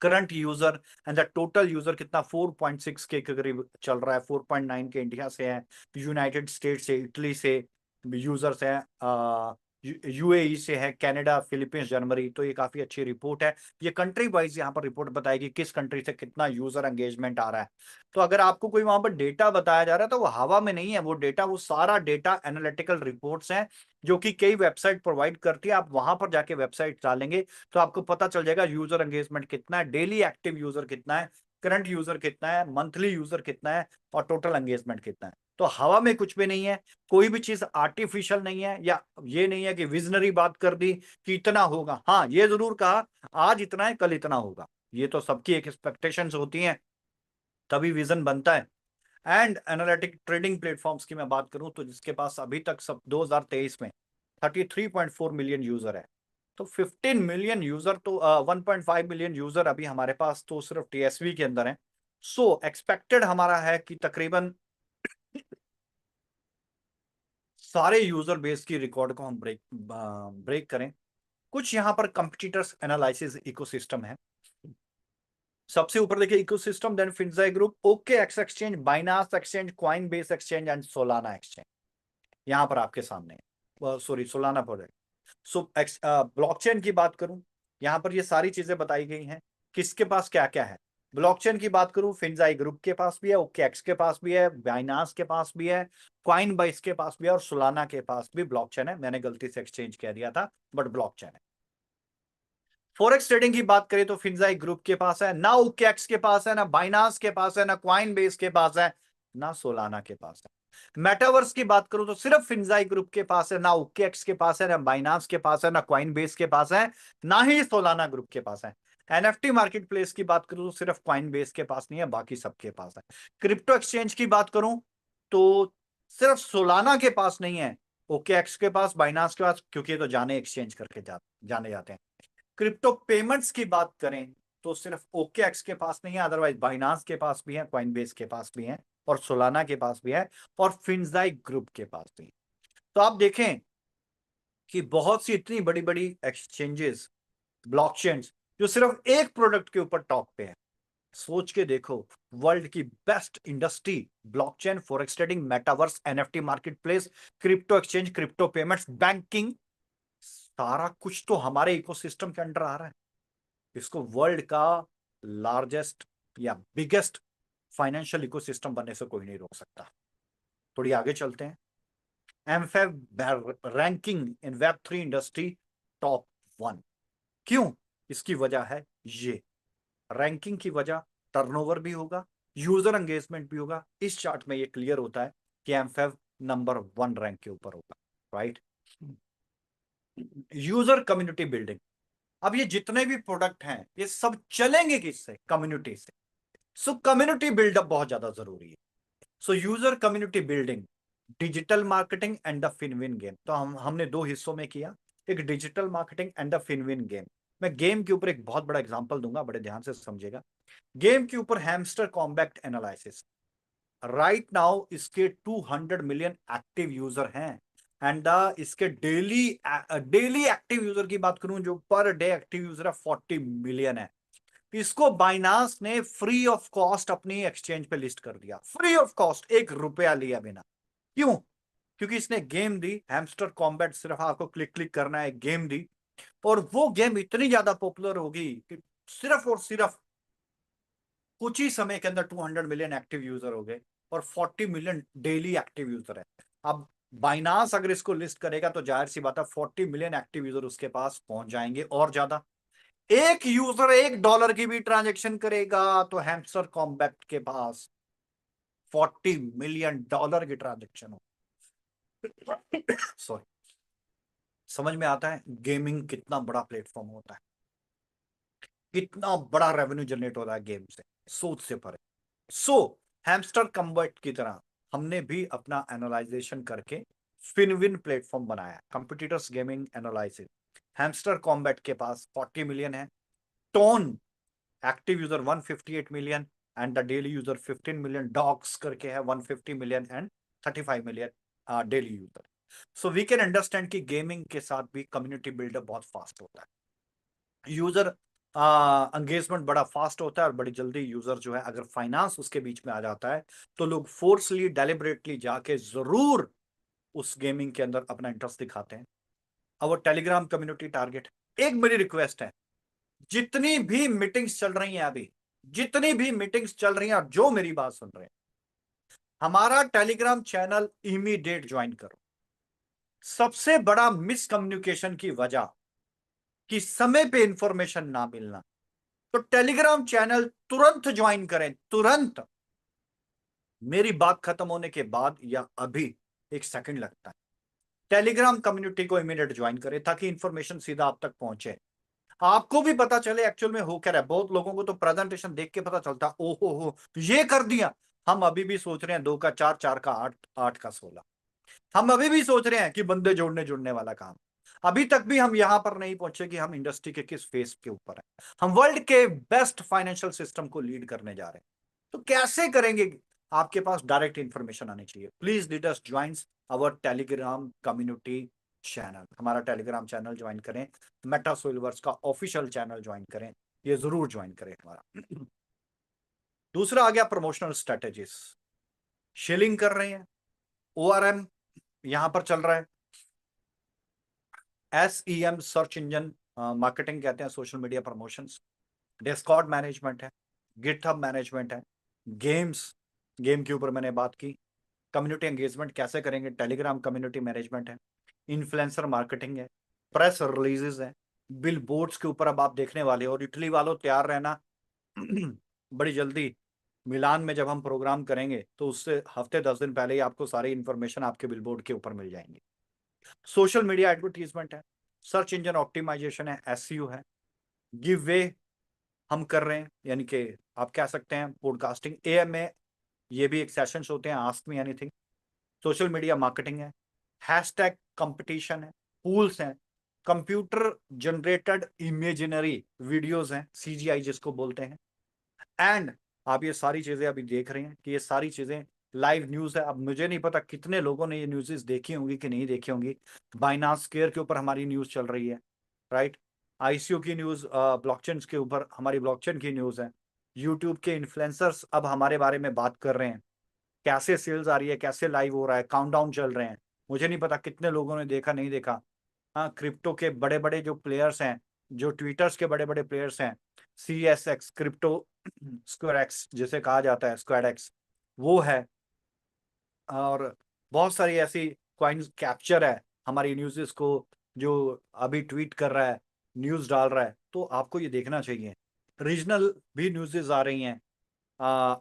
current user and the total user कितना 4.6 के करीब चल रहा है, 4.9 के इंडिया से है, यूनाइटेड स्टेट से, इटली से यूजर्स हैं, यूएई से है, कनाडा, फिलीपींस, जर्मनी। तो ये काफी अच्छी रिपोर्ट है। ये कंट्री वाइज यहाँ पर रिपोर्ट बताएगी किस कंट्री से कितना यूजर एंगेजमेंट आ रहा है। तो अगर आपको कोई वहां पर डेटा बताया जा रहा है तो वो हवा में नहीं है, वो डेटा, वो सारा डेटा एनालिटिकल रिपोर्ट्स हैं जो कि कई वेबसाइट प्रोवाइड करती है। आप वहां पर जाके वेबसाइट डालेंगे तो आपको पता चल जाएगा यूजर एंगेजमेंट कितना है, डेली एक्टिव यूजर कितना है, करंट यूजर कितना है, मंथली यूजर कितना है, और टोटल एंगेजमेंट कितना है। तो हवा में कुछ भी नहीं है, कोई भी चीज आर्टिफिशियल नहीं है, या ये नहीं है कि विजनरी बात कर दी कि इतना होगा। हाँ, ये जरूर कहा आज इतना है कल इतना होगा, ये तो सबकी एक एक्सपेक्टेशंस होती हैं, तभी विजन बनता है। एंड एनालिटिक ट्रेडिंग प्लेटफॉर्म्स की मैं बात करूं तो जिसके पास अभी तक सब 2023 में 33.4 मिलियन यूजर है, तो 15 मिलियन यूजर, तो 1.5 मिलियन यूजर अभी हमारे पास तो सिर्फ टीएसवी के अंदर है। सो एक्सपेक्टेड हमारा है कि तकरीबन सारे यूजर बेस की रिकॉर्ड को हम ब्रेक करें। कुछ यहाँ पर कंपटीटर्स एनालिसिस इकोसिस्टम है। सबसे ऊपर देखिए इकोसिस्टम, देन फिनजाई group, OKX exchange, Binance exchange, Coinbase exchange and Solana exchange यहाँ पर आपके सामने है। Sorry, Solana project. So blockchain की बात करूं, यहाँ पर ये सारी चीजें बताई गई हैं किसके पास क्या क्या है। ब्लॉकचेन की बात करूं, फिनजाई ग्रुप के पास भी है, OKX के पास भी है, बाइनास के पास भी है, कॉइन बाइस के पास भी है, और सोलाना के पास भी ब्लॉकचेन है। मैंने गलती से एक्सचेंज कह दिया था, बट ब्लॉकचेन है। फॉरेक्स ट्रेडिंग की बात करें तो फिनजाई ग्रुप के पास है, ना OKX के पास है, ना बाइनास के पास है, ना कॉइन बेस के पास है, ना सोलाना के पास है। मेटावर्स की बात करूं तो सिर्फ फिनजाई ग्रुप के पास है, ना OKX के पास है, ना बाइनास के पास है, ना कॉइन बेस के पास है, ना ही सोलाना ग्रुप के पास है। एनएफटी मार्केट प्लेस की बात करूं तो सिर्फ कॉइन बेस के पास नहीं है, बाकी सबके पास है। क्रिप्टो एक्सचेंज की बात करूं तो सिर्फ सोलाना के पास नहीं है, OKX के पास, बाइनांस के पास, क्योंकि ये तो जाने एक्सचेंज करके जाने जाते हैं। क्रिप्टो पेमेंट्स की बात करें तो सिर्फ OKX के पास नहीं है, अदरवाइज बाइनांस के पास भी है, कॉइनबेस के पास भी है, और सोलाना के पास भी है, और फिंजाई ग्रुप के पास भी है। तो आप देखें कि बहुत सी इतनी बड़ी बड़ी एक्सचेंजेस, ब्लॉकचेन्स जो सिर्फ एक प्रोडक्ट के ऊपर टॉप पे है। सोच के देखो, वर्ल्ड की best industry, blockchain, forex trading, metaverse, NFT marketplace, crypto exchange, crypto payments, banking, सारा कुछ तो हमारे इकोसिस्टम के अंडर आ रहा है। इसको वर्ल्ड का लार्जेस्ट या बिगेस्ट फाइनेंशियल इकोसिस्टम बनने से कोई नहीं रोक सकता। थोड़ी आगे चलते हैं। एमफैब रैंकिंग इन वेब3 इंडस्ट्री टॉप 1। क्यों? इसकी वजह है ये रैंकिंग की वजह, टर्नओवर भी होगा, यूजर एंगेजमेंट भी होगा। इस चार्ट में ये क्लियर होता है कि एमफैब नंबर 1 रैंक के ऊपर होगा, राइट। यूजर कम्युनिटी बिल्डिंग, अब ये जितने भी प्रोडक्ट हैं ये सब चलेंगे किससे? कम्युनिटी से। सो कम्युनिटी बिल्डअप बहुत ज्यादा जरूरी है। So user community building, digital marketing and the फिनविन गेम। तो हमने 2 हिस्सों में किया, एक डिजिटल मार्केटिंग एंड द फिनविन गेम। मैं गेम के ऊपर एक बहुत बड़ा एग्जांपल दूंगा, बड़े ध्यान से समझेगा। गेम के ऊपर hamster combat analysis, right now इसके 200 मिलियन एक्टिव यूजर हैं, एंड इसके डेली एक्टिव यूजर की बात करूं, जो पर डे एक्टिव यूजर है 40 मिलियन है। इसको बाइनांस ने फ्री ऑफ कॉस्ट अपनी एक्सचेंज पे लिस्ट कर दिया, फ्री ऑफ कॉस्ट, 1 रुपया लिया बिना। क्यों? क्योंकि इसने गेम दी, हैमस्टर कॉम्बैट, सिर्फ आपको क्लिक क्लिक करना है, गेम दी, और वो गेम इतनी ज्यादा पॉपुलर होगी कि सिर्फ और सिर्फ कुछ ही समय के अंदर 200 मिलियन एक्टिव यूजर हो गए और 40 मिलियन डेली एक्टिव यूजर है। अब बाइनांस अगर इसको लिस्ट करेगा तो जाहिर सी बात है 40 मिलियन एक्टिव यूजर उसके पास पहुंच जाएंगे और ज्यादा। एक यूजर $1 की भी ट्रांजैक्शन करेगा तो हैमस्टर कॉम्बैट के पास $40 मिलियन की ट्रांजैक्शन हो। सॉरी, समझ में आता है गेमिंग कितना बड़ा प्लेटफॉर्म होता है, कितना बड़ा रेवेन्यू जनरेट होता है गेम से, सोच से परे। सो हैमस्टर कॉम्बैट की तरह हमने भी अपना एनालाइजेशन करके फिनविन प्लेटफॉर्म बनाया, competitors gaming analysis. Hamster Kombat के पास 40 मिलियन है, Ton active user 158 million, and the daily user 15 million, Dogs करके है 150 million and 35 million daily user. So we can understand कि गेमिंग के साथ भी कम्युनिटी बिल्डअप बहुत फास्ट होता है, यूजर एंगेजमेंट बड़ा फास्ट होता है, और बड़ी जल्दी यूजर जो है, अगर फाइनेंस उसके बीच में आ जाता है तो लोग फोर्सली डेलिबरेटली जाके जरूर उस गेमिंग के अंदर अपना इंटरेस्ट दिखाते हैं। और टेलीग्राम कम्युनिटी टारगेट, एक मेरी रिक्वेस्ट है, जितनी भी मीटिंग्स चल रही हैं अभी, जितनी भी मीटिंग्स चल रही हैं और जो मेरी बात सुन रहे हैं, हमारा टेलीग्राम चैनल इमीडिएट ज्वाइन करो। सबसे बड़ा मिसकम्युनिकेशन की वजह कि समय पे इंफॉर्मेशन ना मिलना, तो टेलीग्राम चैनल तुरंत ज्वाइन करें, तुरंत। मेरी बात खत्म होने के बाद या अभी 1 सेकंड लगता है, टेलीग्राम कम्युनिटी को इमीडिएट ज्वाइन करें ताकि इंफॉर्मेशन सीधा आप तक पहुंचे, आपको भी पता चले एक्चुअल में हो क्या रहा है। बहुत लोगों को तो प्रेजेंटेशन देख के पता चलता है, ओहो हो ये कर दिया। हम अभी भी सोच रहे हैं 2 का 4, 4 का 8, 8 का 16। हम अभी भी सोच रहे हैं कि बंदे जुड़ने वाला काम। अभी तक भी हम यहां पर नहीं पहुंचे कि हम इंडस्ट्री के किस फेस के ऊपर हैं। हम वर्ल्ड के बेस्ट फाइनेंशियल सिस्टम को लीड करने जा रहे हैं, तो कैसे करेंगे? आपके पास डायरेक्ट इंफॉर्मेशन आनी चाहिए। Please let us joins our telegram community channel, हमारा टेलीग्राम चैनल ज्वाइन करें, मेटा सोल्यूवर्स का ऑफिशियल चैनल ज्वाइन करें, ये जरूर ज्वाइन करें हमारा। दूसरा आ गया प्रमोशनल स्ट्रेटेजीज, शेलिंग कर रहे हैं, ORM यहां पर चल रहा है, SEM सर्च इंजन मार्केटिंग कहते हैं, social media promotions, Discord management है, गिटहब मैनेजमेंट है, गेम्स, गेम के ऊपर मैंने बात की, कम्युनिटी एंगेजमेंट कैसे करेंगे, टेलीग्राम कम्युनिटी मैनेजमेंट है, इन्फ्लुएंसर मार्केटिंग है, प्रेस रिलीजेस है, बिल बोर्ड्स के ऊपर अब आप देखने वाले हो। और इटली वालों तैयार रहना, बड़ी जल्दी मिलान में जब हम प्रोग्राम करेंगे तो उससे हफ्ते 10 दिन पहले ही आपको सारी इंफॉर्मेशन आपके बिलबोर्ड के ऊपर मिल जाएंगी। सोशल मीडिया एडवर्टीजमेंट है, सर्च इंजन ऑप्टिमाइजेशन है, SEO है, गिव वे हम कर रहे हैं, यानी कि आप कह सकते हैं पॉडकास्टिंग, AMA, ये भी एक सेशंस होते हैं, ask me anything, social media marketing है, हैशटैग कंपटीशन है, पूल्स हैं, कंप्यूटर जनरेटेड इमेजिनरी वीडियोस हैं, CGI जिसको बोलते हैं, एंड आप ये सारी चीजें अभी देख रहे हैं कि ये सारी चीजें लाइव न्यूज है। अब मुझे नहीं पता कितने लोगों ने ये न्यूज़ देखी होंगी कि नहीं देखी होंगी। बाइनांस स्क्वायर के ऊपर हमारी न्यूज चल रही है, राइट। ICO की न्यूज, ब्लॉकचेन के ऊपर हमारी ब्लॉकचेन की न्यूज है। यूट्यूब के इन्फ्लुएंसर्स अब हमारे बारे में बात कर रहे हैं, कैसे सेल्स आ रही है, कैसे लाइव हो रहा है, काउंटडाउन चल रहे हैं। मुझे नहीं पता कितने लोगों ने देखा नहीं देखा। हाँ, क्रिप्टो के बड़े बड़े जो प्लेयर्स हैं, जो ट्विटर्स के बड़े बड़े प्लेयर्स हैं, CSX क्रिप्टो स्क्वायर एक्स जिसे कहा जाता है, स्क्वाड एक्स, वो है। और बहुत सारी ऐसी कॉइन्स कैप्चर है हमारी न्यूज़ को, जो अभी ट्वीट कर रहा है, न्यूज़ डाल रहा है, तो आपको ये देखना चाहिए। रीजनल भी न्यूज़ आ रही हैं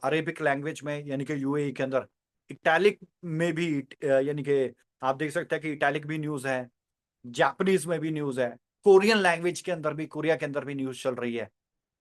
अरेबिक लैंग्वेज में, यानी कि UAE के अंदर, इटैलिक में भी, यानी कि आप देख सकते हैं कि इटैलिक भी न्यूज़ है, जापानीज में भी न्यूज़ है, कोरियन लैंग्वेज के अंदर भी, कोरिया के अंदर भी न्यूज़ चल रही है।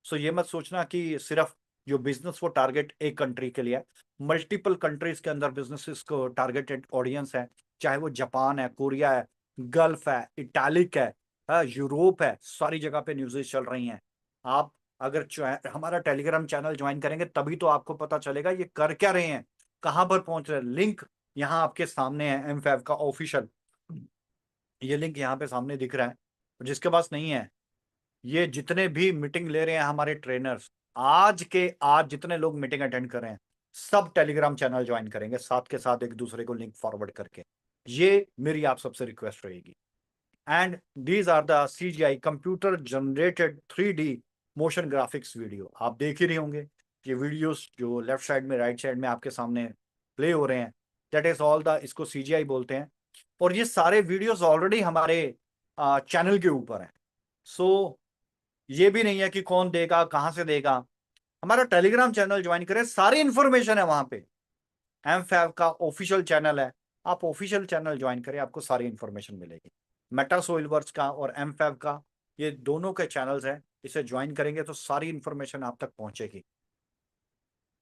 सो ये मत सोचना कि सिर्फ जो बिजनेस वो टारगेट एक कंट्री के लिए है, मल्टीपल कंट्रीज के अंदर बिजनेसेस को टारगेटेड ऑडियंस है, चाहे वो जापान है, कोरिया है, गल्फ है, इटालिक है, यूरोप है, सारी जगह पे न्यूज़ेस चल रही हैं। आप अगर हमारा टेलीग्राम चैनल ज्वाइन करेंगे तभी तो आपको पता चलेगा ये कर क्या रहे हैं, कहाँ पर पहुंच रहे हैं। लिंक यहाँ आपके सामने है, M5 का ऑफिशियल, ये लिंक यहाँ पे सामने दिख रहा है। जिसके पास नहीं है, ये जितने भी मीटिंग ले रहे हैं हमारे ट्रेनर्स, आज के आज जितने लोग मीटिंग अटेंड कर रहे हैं, सब टेलीग्राम चैनल ज्वाइन करेंगे, साथ के साथ एक दूसरे को लिंक फॉरवर्ड करके। ये मेरी आप सबसे रिक्वेस्ट रहेगी। And these are the CGI computer generated 3D motion graphics video. आप देख ही रहे होंगे ये वीडियोस जो लेफ्ट साइड में, राइट साइड में आपके सामने प्ले हो रहे हैं, दैट इज ऑल द, इसको CGI बोलते हैं। और ये सारे वीडियोस ऑलरेडी हमारे चैनल के ऊपर है। सो ये भी नहीं है कि कौन देगा, कहां से देगा। हमारा टेलीग्राम चैनल ज्वाइन करें, सारी इंफॉर्मेशन है वहां पे। M5 का ऑफिशियल चैनल है, आप ऑफिशियल चैनल ज्वाइन करें, आपको सारी इंफॉर्मेशन मिलेगी। मेटा सोइलवर्क्स का और M5 का, ये दोनों के चैनल्स हैं, इसे ज्वाइन करेंगे तो सारी इंफॉर्मेशन आप तक पहुंचेगी।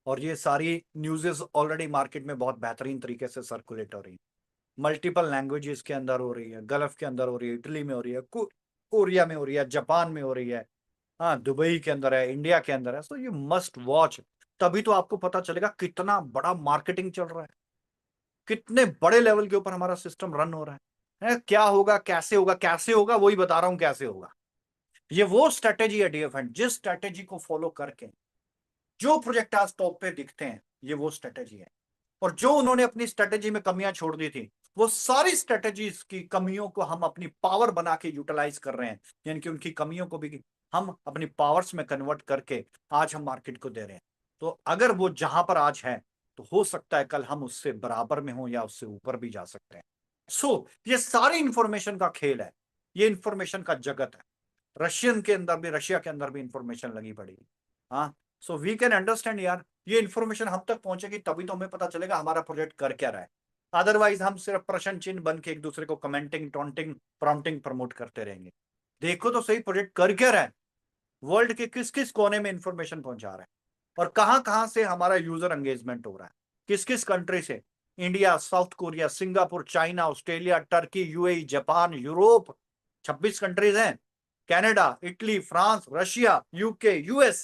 और ये सारी न्यूज़ेस ऑलरेडी मार्केट में बहुत बेहतरीन तरीके से सर्कुलेट हो रही है, मल्टीपल लैंग्वेजेस के अंदर हो रही है, गल्फ के अंदर हो रही है, इटली में हो रही है, कोरिया में हो रही है, जापान में हो रही है, हाँ दुबई के अंदर है, इंडिया के अंदर है। सो यू मस्ट वॉच, तभी तो आपको पता चलेगा कितना बड़ा मार्केटिंग चल रहा है, कितने बड़े लेवल के ऊपर हमारा सिस्टम रन हो रहा है। क्या होगा, कैसे होगा, कैसे होगा, वही बता रहा हूं कैसे होगा। ये वो स्ट्रेटेजी है डियर फ्रेंड, जिस स्ट्रेटेजी को फॉलो करके जो प्रोजेक्ट आज टॉप पे दिखते हैं, ये वो स्ट्रेटेजी है। और जो उन्होंने अपनी स्ट्रेटेजी में कमियां छोड़ दी थी, वो सारी स्ट्रेटेजीज की कमियों को हम अपनी पावर बना के यूटिलाइज कर रहे हैं, यानी कि उनकी कमियों को भी हम अपनी पावर्स में कन्वर्ट करके आज हम मार्केट को दे रहे हैं। तो अगर वो जहां पर आज है, तो हो सकता है कल हम उससे बराबर में हो या उससे ऊपर भी जा सकते हैं। सो ये सारी इंफॉर्मेशन का खेल है, ये इंफॉर्मेशन का जगत है। रशिया के अंदर भी इंफॉर्मेशन लगी पड़ी। हाँ, सो वी कैन अंडरस्टैंड यार, ये इंफॉर्मेशन हम तक पहुंचेगी तभी तो हमें पता चलेगा हमारा प्रोजेक्ट कर क्या रहा है। अदरवाइज हम सिर्फ प्रश्न चिन्ह बन के एक दूसरे को कमेंटिंग, टॉन्टिंग, प्रॉम्प्टिंग प्रमोट करते रहेंगे। देखो तो सही प्रोजेक्ट कर क्या रहा है, वर्ल्ड के किस किस कोने में इंफॉर्मेशन पहुंचा रहा है, और कहां कहां से हमारा यूजर एंगेजमेंट हो रहा है, किस किस कंट्री से, India, South Korea, Singapore, China, Australia, Turkey, UAE, Japan, Europe, 26 countries हैं, Canada, Italy, France, Russia, UK, US।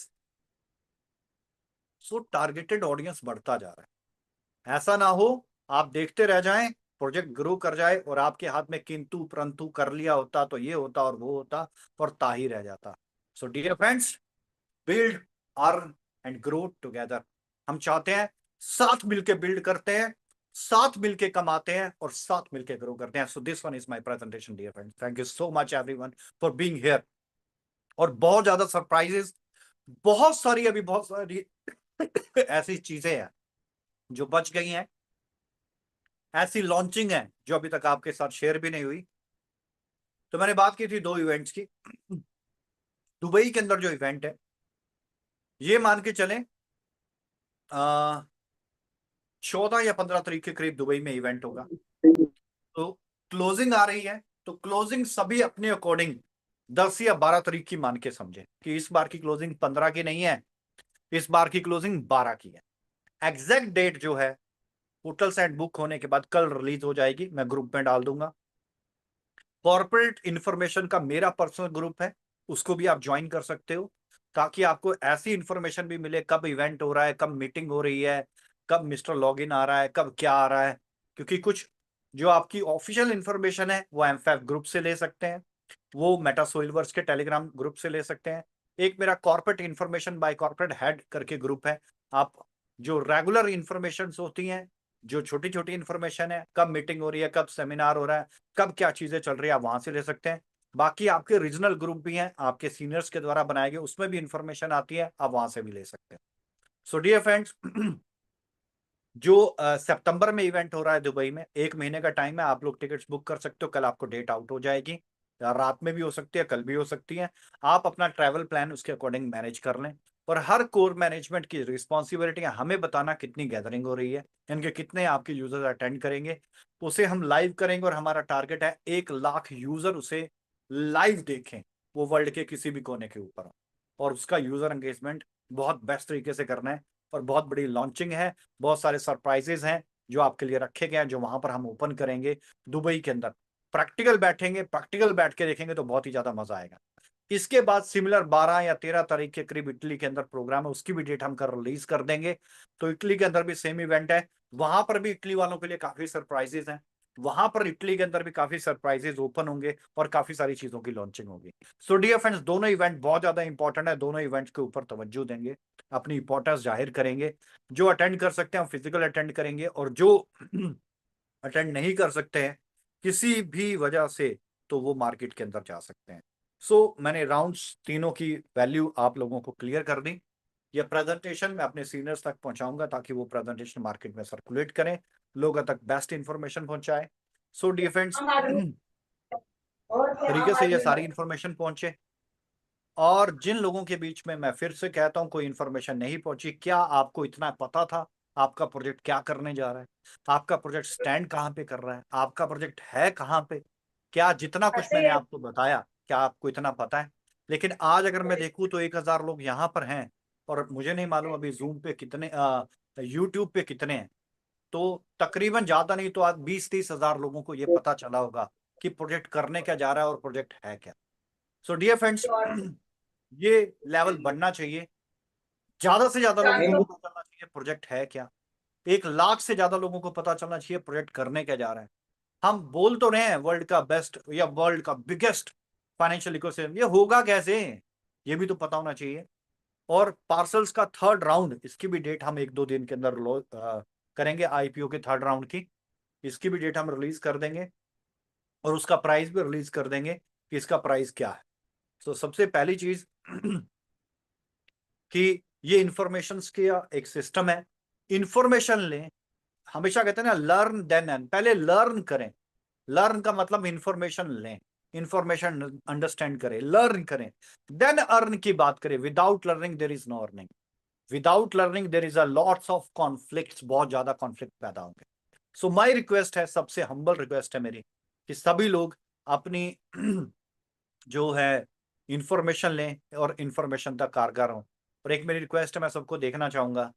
So targeted audience बढ़ता जा रहा है। ऐसा ना हो आप देखते रह जाएं, प्रोजेक्ट ग्रो कर जाए और आपके हाथ में किंतु परंतु कर लिया होता तो ये होता और वो होता और ताही रह जाता। So dear friends, build, earn and grow together. हम चाहते हैं साथ मिलके बिल्ड करते हैं, साथ मिलके कमाते हैं और साथ मिलके ग्रो करते हैं। So this one is my presentation dear friends, thank you so much everyone for being here. और बहुत ज्यादा सरप्राइजेस, बहुत सारी, अभी बहुत सारी ऐसी चीजें हैं जो बच गई हैं, ऐसी लॉन्चिंग है जो अभी तक आपके साथ शेयर भी नहीं हुई। तो मैंने बात की थी 2 इवेंट्स की। दुबई के अंदर जो इवेंट है, ये मान के चलें 14 या 15 तारीख के करीब दुबई में इवेंट होगा। तो क्लोजिंग आ रही है, तो क्लोजिंग सभी अपने अकॉर्डिंग 10 या 12 तारीख की मान के समझे कि इस बार की क्लोजिंग 15 की नहीं है, इस बार की क्लोजिंग 12 की है। एग्जैक्ट डेट जो है पोर्टल साइट बुक होने के बाद कल रिलीज हो जाएगी, मैं ग्रुप में डाल दूंगा। कॉर्पोरेट इंफॉर्मेशन का मेरा पर्सनल ग्रुप है, उसको भी आप ज्वाइन कर सकते हो, ताकि आपको ऐसी इंफॉर्मेशन भी मिले कब इवेंट हो रहा है, कब मीटिंग हो रही है, कब मिस्टर लॉगिन आ रहा है, कब क्या आ रहा है। क्योंकि कुछ जो आपकी ऑफिशियल इंफॉर्मेशन है वो एमफैफ ग्रुप से ले सकते हैं, वो मेटा सोइलवर्स के टेलीग्राम ग्रुप से ले सकते हैं। एक मेरा corporate information bye corporate head करके ग्रुप है, आप जो रेगुलर इंफॉर्मेशन होती हैं, जो छोटी छोटी इंफॉर्मेशन है, कब मीटिंग हो रही है, कब सेमिनार हो रहा है, कब क्या चीजें चल रही है, आप वहां से ले सकते हैं। बाकी आपके रीजनल ग्रुप भी हैं, आपके सीनियर्स के द्वारा बनाए गए, उसमें भी इंफॉर्मेशन आती है, आप वहां से भी ले सकते हैं। सो डियर फ्रेंड्स, जो सितंबर में इवेंट हो रहा है दुबई में, 1 महीने का टाइम है, आप लोग टिकट्स बुक कर सकते हो। कल आपको डेट आउट हो जाएगी, या रात में भी हो सकती है, कल भी हो सकती है। आप अपना ट्रैवल प्लान उसके अकॉर्डिंग मैनेज कर लें। और हर कोर मैनेजमेंट की रिस्पॉन्सिबिलिटी है हमें बताना कितनी गैदरिंग हो रही है, इनके कितने आपके यूजर्स अटेंड करेंगे, उसे हम लाइव करेंगे। और हमारा टारगेट है 1 लाख यूजर उसे लाइव देखें, वो वर्ल्ड के किसी भी कोने के ऊपर। और उसका यूजर एंगेजमेंट बहुत बेस्ट तरीके से करना है। और बहुत बड़ी लॉन्चिंग है, बहुत सारे सरप्राइजेस हैं जो आपके लिए रखे गए हैं, जो वहां पर हम ओपन करेंगे दुबई के अंदर। प्रैक्टिकल बैठेंगे, प्रैक्टिकल बैठ के देखेंगे तो बहुत ही ज्यादा मजा आएगा। इसके बाद सिमिलर 12 या 13 तारीख के करीब इटली के अंदर प्रोग्राम है, उसकी भी डेट हम कर रिलीज कर देंगे। तो इटली के अंदर भी सेम इवेंट है, वहां पर भी इटली वालों के लिए काफी सरप्राइजेस हैं। वहां पर इटली के अंदर भी काफी सरप्राइजेस ओपन होंगे और काफी सारी चीजों की लॉन्चिंग होगी। सो डियर फ्रेंड्स, दोनों इवेंट बहुत ज्यादा इंपॉर्टेंट है, दोनों इवेंट्स के ऊपर तवज्जो देंगे, अपनी इंपॉर्टेंस जाहिर करेंगे। जो अटेंड कर सकते हैं हम फिजिकल अटेंड करेंगे, और जो अटेंड नहीं कर सकते हैं किसी भी वजह से, तो वो मार्केट के अंदर जा सकते हैं। सो मैंने राउंड्स तीनों की वैल्यू आप लोगों को क्लियर कर दी। ये प्रेजेंटेशन मैं अपने सीनियर्स तक पहुंचाऊंगा, ताकि वो प्रेजेंटेशन मार्केट में सर्कुलेट करें, लोगों तक बेस्ट इंफॉर्मेशन पहुंचाए। सो डियर फ्रेंड्स, तरीके से ये सारी इंफॉर्मेशन पहुंचे। और जिन लोगों के बीच में मैं फिर से कहता हूं कोई इंफॉर्मेशन नहीं पहुंची, क्या आपको इतना पता था आपका प्रोजेक्ट क्या करने जा रहा है, आपका प्रोजेक्ट स्टैंड कहां पे कर रहा है, आपका प्रोजेक्ट है कहां पे, क्या जितना कुछ मैंने आपको बताया क्या आपको इतना पता है? लेकिन आज अगर मैं देखूं तो 1000 लोग यहाँ पर हैं, और मुझे नहीं मालूम अभी जूम पे कितने, यूट्यूब पे कितने हैं। तो तकरीबन ज्यादा नहीं तो आज 20-30 हजार लोगों को ये पता चला होगा कि प्रोजेक्ट करने क्या जा रहा है और प्रोजेक्ट है क्या। सो डियर फ्रेंड्स, ये लेवल बढ़ना चाहिए, ज्यादा से ज्यादा लोगों को पता चलना चाहिए प्रोजेक्ट है क्या। 1 लाख से ज्यादा लोगों को पता चलना चाहिए प्रोजेक्ट करने क्या जा रहा है। हम बोल तो रहे हैं वर्ल्ड का बेस्ट या वर्ल्ड का बिगेस्ट फाइनेंशियल इकोसिस्टम, ये होगा कैसे, ये भी तो पता होना चाहिए। और पार्सल्स का 3rd राउंड, इसकी भी डेट हम 1-2 दिन के अंदर करेंगे, आईपीओ के 3rd राउंड की, इसकी भी डेट हम रिलीज कर देंगे, और उसका प्राइस भी रिलीज कर देंगे कि इसका प्राइस क्या है। तो सबसे पहली चीज कि ये इंफॉर्मेशन का एक सिस्टम है, इंफॉर्मेशन लें। हमेशा कहते हैं ना लर्न देन अर्न, पहले लर्न करें। लर्न का मतलब इंफॉर्मेशन लें, इंफॉर्मेशन अंडरस्टैंड करें, लर्न करें, देन अर्न की बात करें। Without learning there is no earning, without learning there is a lots of conflicts, बहुत ज्यादा कॉन्फ्लिक्ट पैदा होंगे। सो माय रिक्वेस्ट है, सबसे हम्बल रिक्वेस्ट है मेरी, कि सभी लोग अपनी जो है इंफॉर्मेशन लें और इंफॉर्मेशन तक कारगर हों। और एक मेरी रिक्वेस्ट है, मैं सबको देखना चाहूंगा